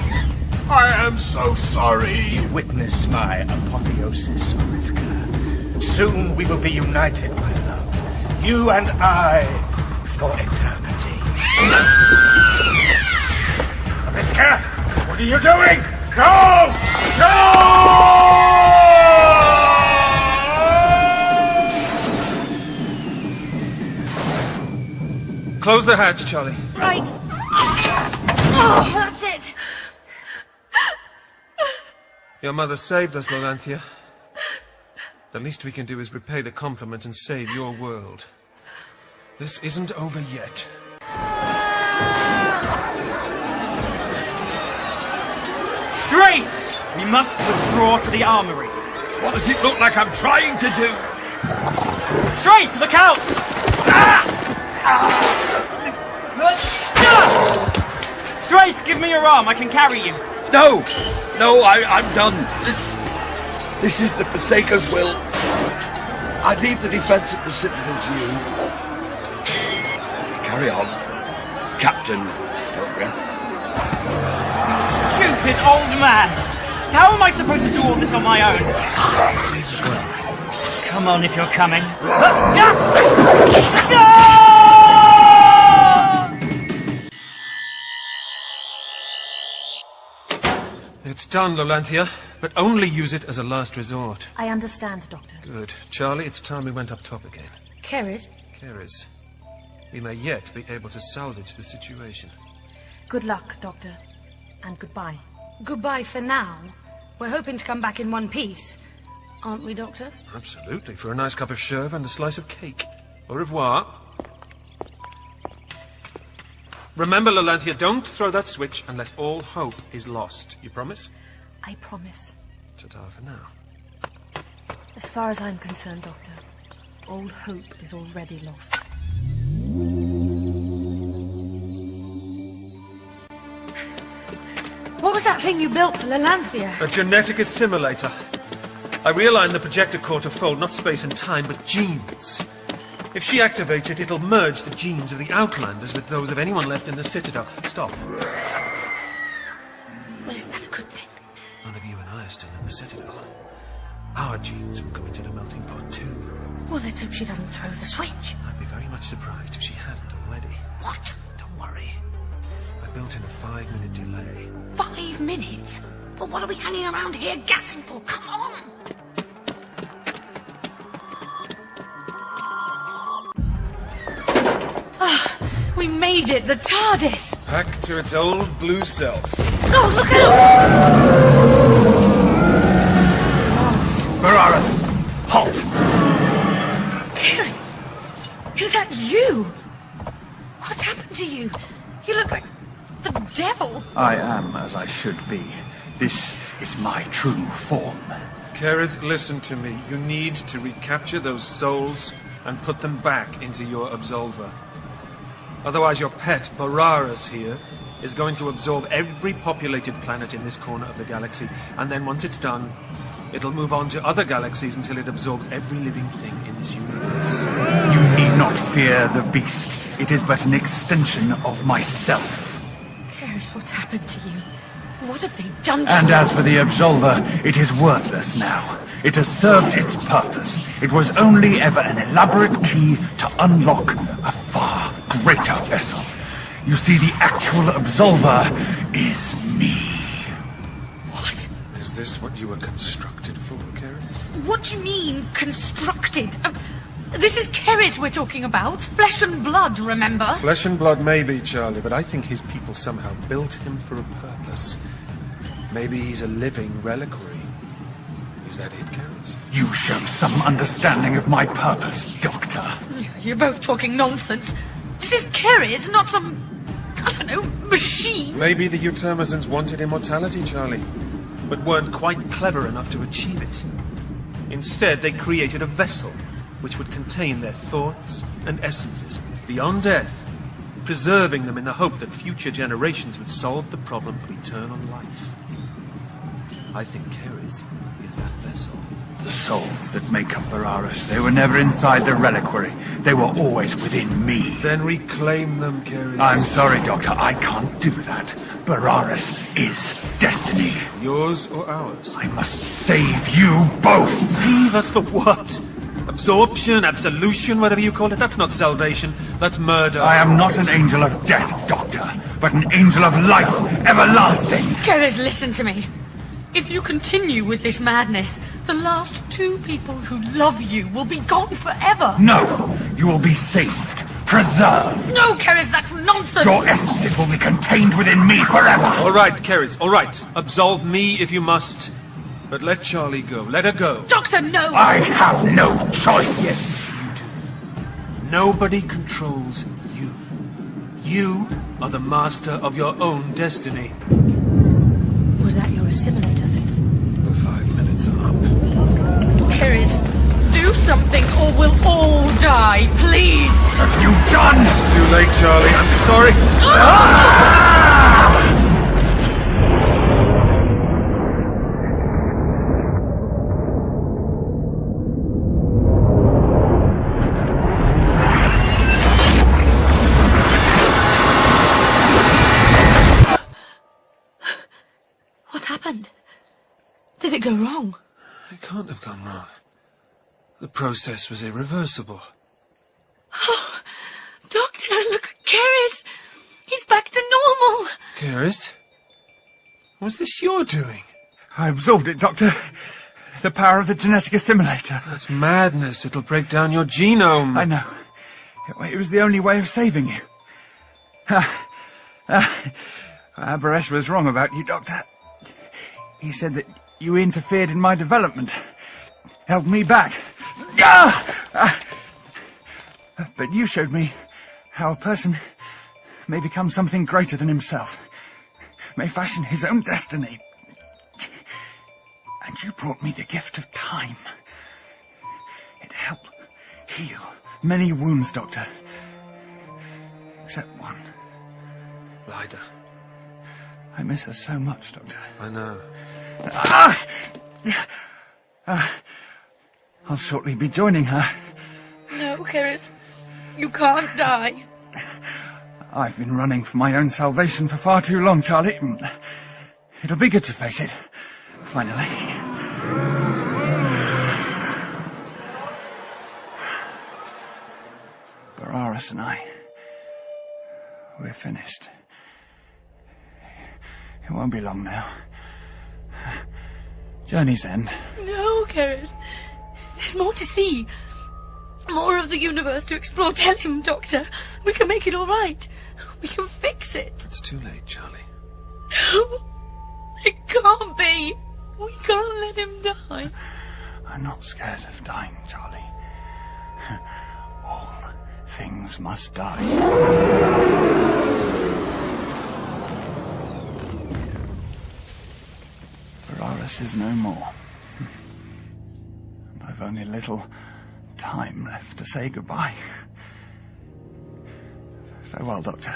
I am so sorry! Witness my apotheosis, Arithka. Soon we will be united, my love. You and I, for eternity. Arithka, what are you doing? No! Close the hatch, Charlie. Right. Oh, that's it. Your mother saved us, Loranthia. The least we can do is repay the compliment and save your world. This isn't over yet. Strafe! We must withdraw to the armory. What does it look like I'm trying to do? Strafe, look out! Strafe, give me your arm. I can carry you. No, I'm done. This is the Forsaker's will. I leave the defense of the Citadel to you. Carry on, Captain Photograph. Stupid old man. How am I supposed to do all this on my own? Come on if you're coming. It's done, Loranthia, but only use it as a last resort. I understand, Doctor. Good. Charlie, it's time we went up top again. Keris? Keris, we may yet be able to salvage the situation. Good luck, Doctor. And goodbye. Goodbye for now. We're hoping to come back in one piece. aren't we, Doctor? Absolutely, for a nice cup of sherbet and a slice of cake. Au revoir. Remember, Lalanthia, don't throw that switch unless all hope is lost. You promise? I promise. Ta-ta for now. As far as I'm concerned, Doctor, all hope is already lost. What was that thing you built for Lalanthia? A genetic assimilator. I realigned the projector core to fold not space and time, but genes. If she activates it, it'll merge the genes of the Outlanders with those of anyone left in the Citadel. Stop. Well, is that a good thing? None of you and I are still in the Citadel. Our genes will go into the melting pot too. Well, let's hope she doesn't throw the switch. I'd be very much surprised if she hasn't already. What? Don't worry. I built in a 5-minute delay. 5 minutes? Well, what are we hanging around here gassing for? Come on! Ah, we made it! The TARDIS! Back to its old blue self. Oh, look out! Bararas, halt! Keris! Is that you? What's happened to you? You look like the devil. I am as I should be. This is my true form. Keris, listen to me. You need to recapture those souls and put them back into your Absolver. Otherwise your pet, Bararas here, is going to absorb every populated planet in this corner of the galaxy, and then once it's done, it'll move on to other galaxies until it absorbs every living thing in this universe. You need not fear the beast. It is but an extension of myself. Keris, what's happened to you? What have they done to And you? as for the Absolver, it is worthless now. It has served its purpose. It was only ever an elaborate key to unlock a far greater vessel. You see, the actual Absolver is me. What? Is this what you were constructed for, Keris? What do you mean, constructed? This is Keris we're talking about. Flesh and blood, remember? Flesh and blood maybe, Charlie, but I think his people somehow built him for a purpose. Maybe he's a living reliquary. Is that it, Keris? You show some understanding of my purpose, Doctor. You're both talking nonsense. This is Keris, not some, I don't know, machine. Maybe the Utermazans wanted immortality, Charlie, but weren't quite clever enough to achieve it. Instead, they created a vessel which would contain their thoughts and essences beyond death, preserving them in the hope that future generations would solve the problem of eternal life. I think Keris is that vessel. The souls that make up Bararas, they were never inside the reliquary. They were always within me. Then reclaim them, Keris. I'm sorry, Doctor, I can't do that. Bararas is destiny. Yours or ours? I must save you both! Save us for what? Absorption, absolution, whatever you call it, that's not salvation, that's murder. I am not an angel of death, Doctor, but an angel of life everlasting. Keris, listen to me. If you continue with this madness, the last 2 people who love you will be gone forever. No, you will be saved, preserved. No, Keris, that's nonsense. Your essences will be contained within me forever. All right, Keris, all right. Absolve me if you must. But let Charlie go. Let her go. Doctor, no! I have no choice. Yes, you do. Nobody controls you. You are the master of your own destiny. Was that your assimilator thing? The 5 minutes are up. Keris, do something or we'll all die, please! What have you done? It's too late, Charlie. I'm sorry. What happened? Did it go wrong? It can't have gone wrong. The process was irreversible. Oh, Doctor, look at Keris. He's back to normal. Keris? What's this you're doing? I absorbed it, Doctor. The power of the genetic assimilator. That's madness. It'll break down your genome. I know. It was the only way of saving you. Baresh was wrong about you, Doctor. He said that you interfered in my development. held me back. But you showed me how a person may become something greater than himself, may fashion his own destiny. And you brought me the gift of time. It helped heal many wounds, Doctor. Except one. Lyda. I miss her so much, Doctor. I know. I'll shortly be joining her. No, Keris. You can't die. I've been running for my own salvation for far too long, Charlie. It'll be good to face it, finally. Bararis and I, we're finished. It won't be long now. Journey's end. No, Keris. There's more to see. More of the universe to explore. Tell him, Doctor. We can make it all right. We can fix it. It's too late, Charlie. No. It can't be. We can't let him die. I'm not scared of dying, Charlie. All things must die. Bararis is no more. And I've only little time left to say goodbye. Farewell, Doctor.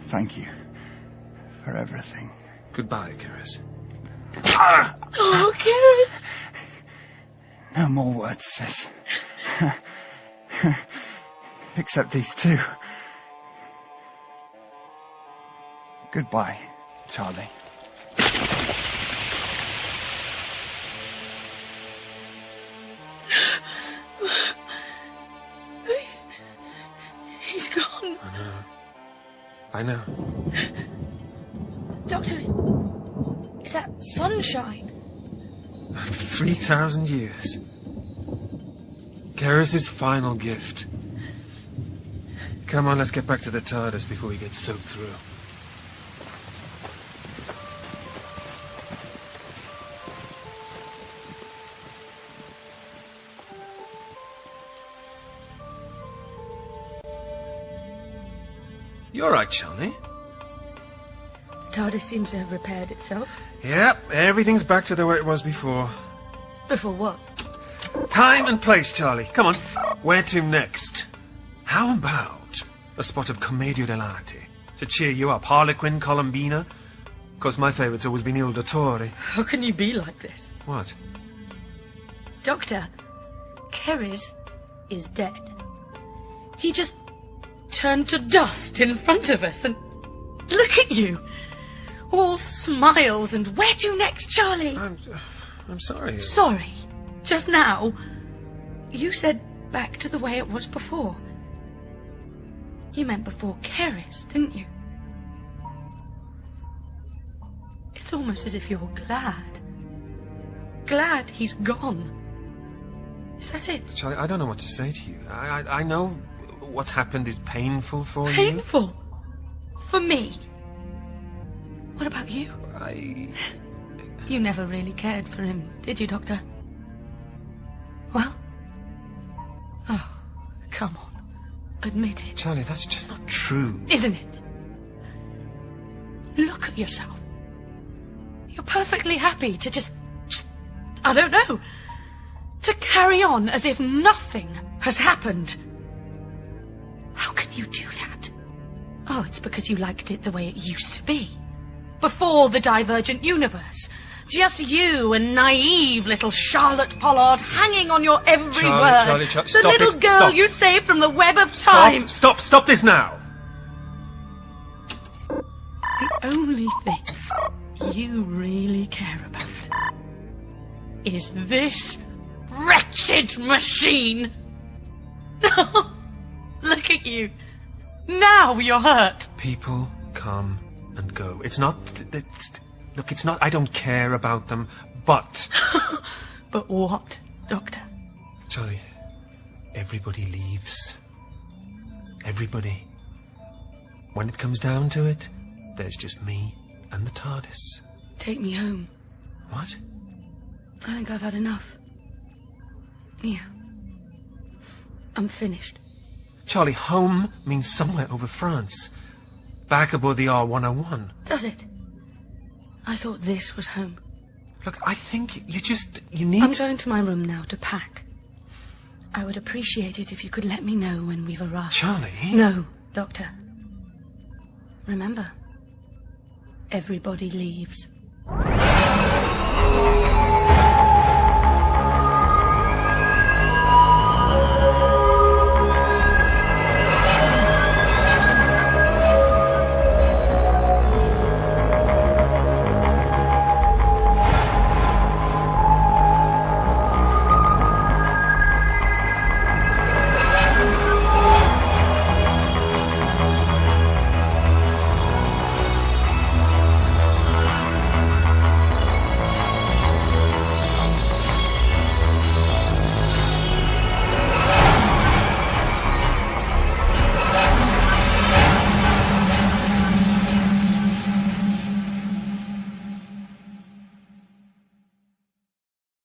Thank you for everything. Goodbye, Keris. Oh, Keris. No more words, sis. Except these two. Goodbye, Charlie. He's gone. I know. Doctor, is that sunshine? After 3,000 years. Keris' final gift. Come on, let's get back to the TARDIS before we get soaked through. You all right, Charlie? The TARDIS seems to have repaired itself. Yep, everything's back to the way it was before. Before what? Time and place, Charlie. Come on. Where to next? How about a spot of commedia dell'arte to cheer you up? Harlequin, Columbina? Of course, my favourite's always been Il Dottore. How can you be like this? What? Doctor, Keris is dead. He just turned to dust in front of us, and look at you. All smiles, and where to next, Charlie? I'm sorry. Sorry. Just now, you said back to the way it was before. You meant before Keris, didn't you? It's almost as if you're glad. Glad he's gone. Is that it? Charlie, I don't know what to say to you. I know what's happened is painful for you. Painful? For me? What about you? You never really cared for him, did you, Doctor? Well? Oh, come on. Admit it. Charlie, that's just not true. Isn't it? Look at yourself. You're perfectly happy to just, I don't know, to carry on as if nothing has happened. How can you do that? Oh, it's because you liked it the way it used to be. Before the divergent universe. Just you and naive little Charlotte Pollard hanging on your every word. Charlie, the stop little it. girl Stop. you saved from the web of time. Stop this now. The only thing you really care about is this wretched machine. Look at you. Now you're hurt. People come and go. It's not... Look, it's not I don't care about them, but... But what, Doctor? Charlie, everybody leaves. Everybody. When it comes down to it, there's just me and the TARDIS. Take me home. What? I think I've had enough. Yeah. I'm finished. Charlie, home means somewhere over France. Back aboard the R101. Does it? I thought this was home. Look, I think you need I'm going to my room now to pack. I would appreciate it if you could let me know when we've arrived. Charlie? No, Doctor. Remember, everybody leaves.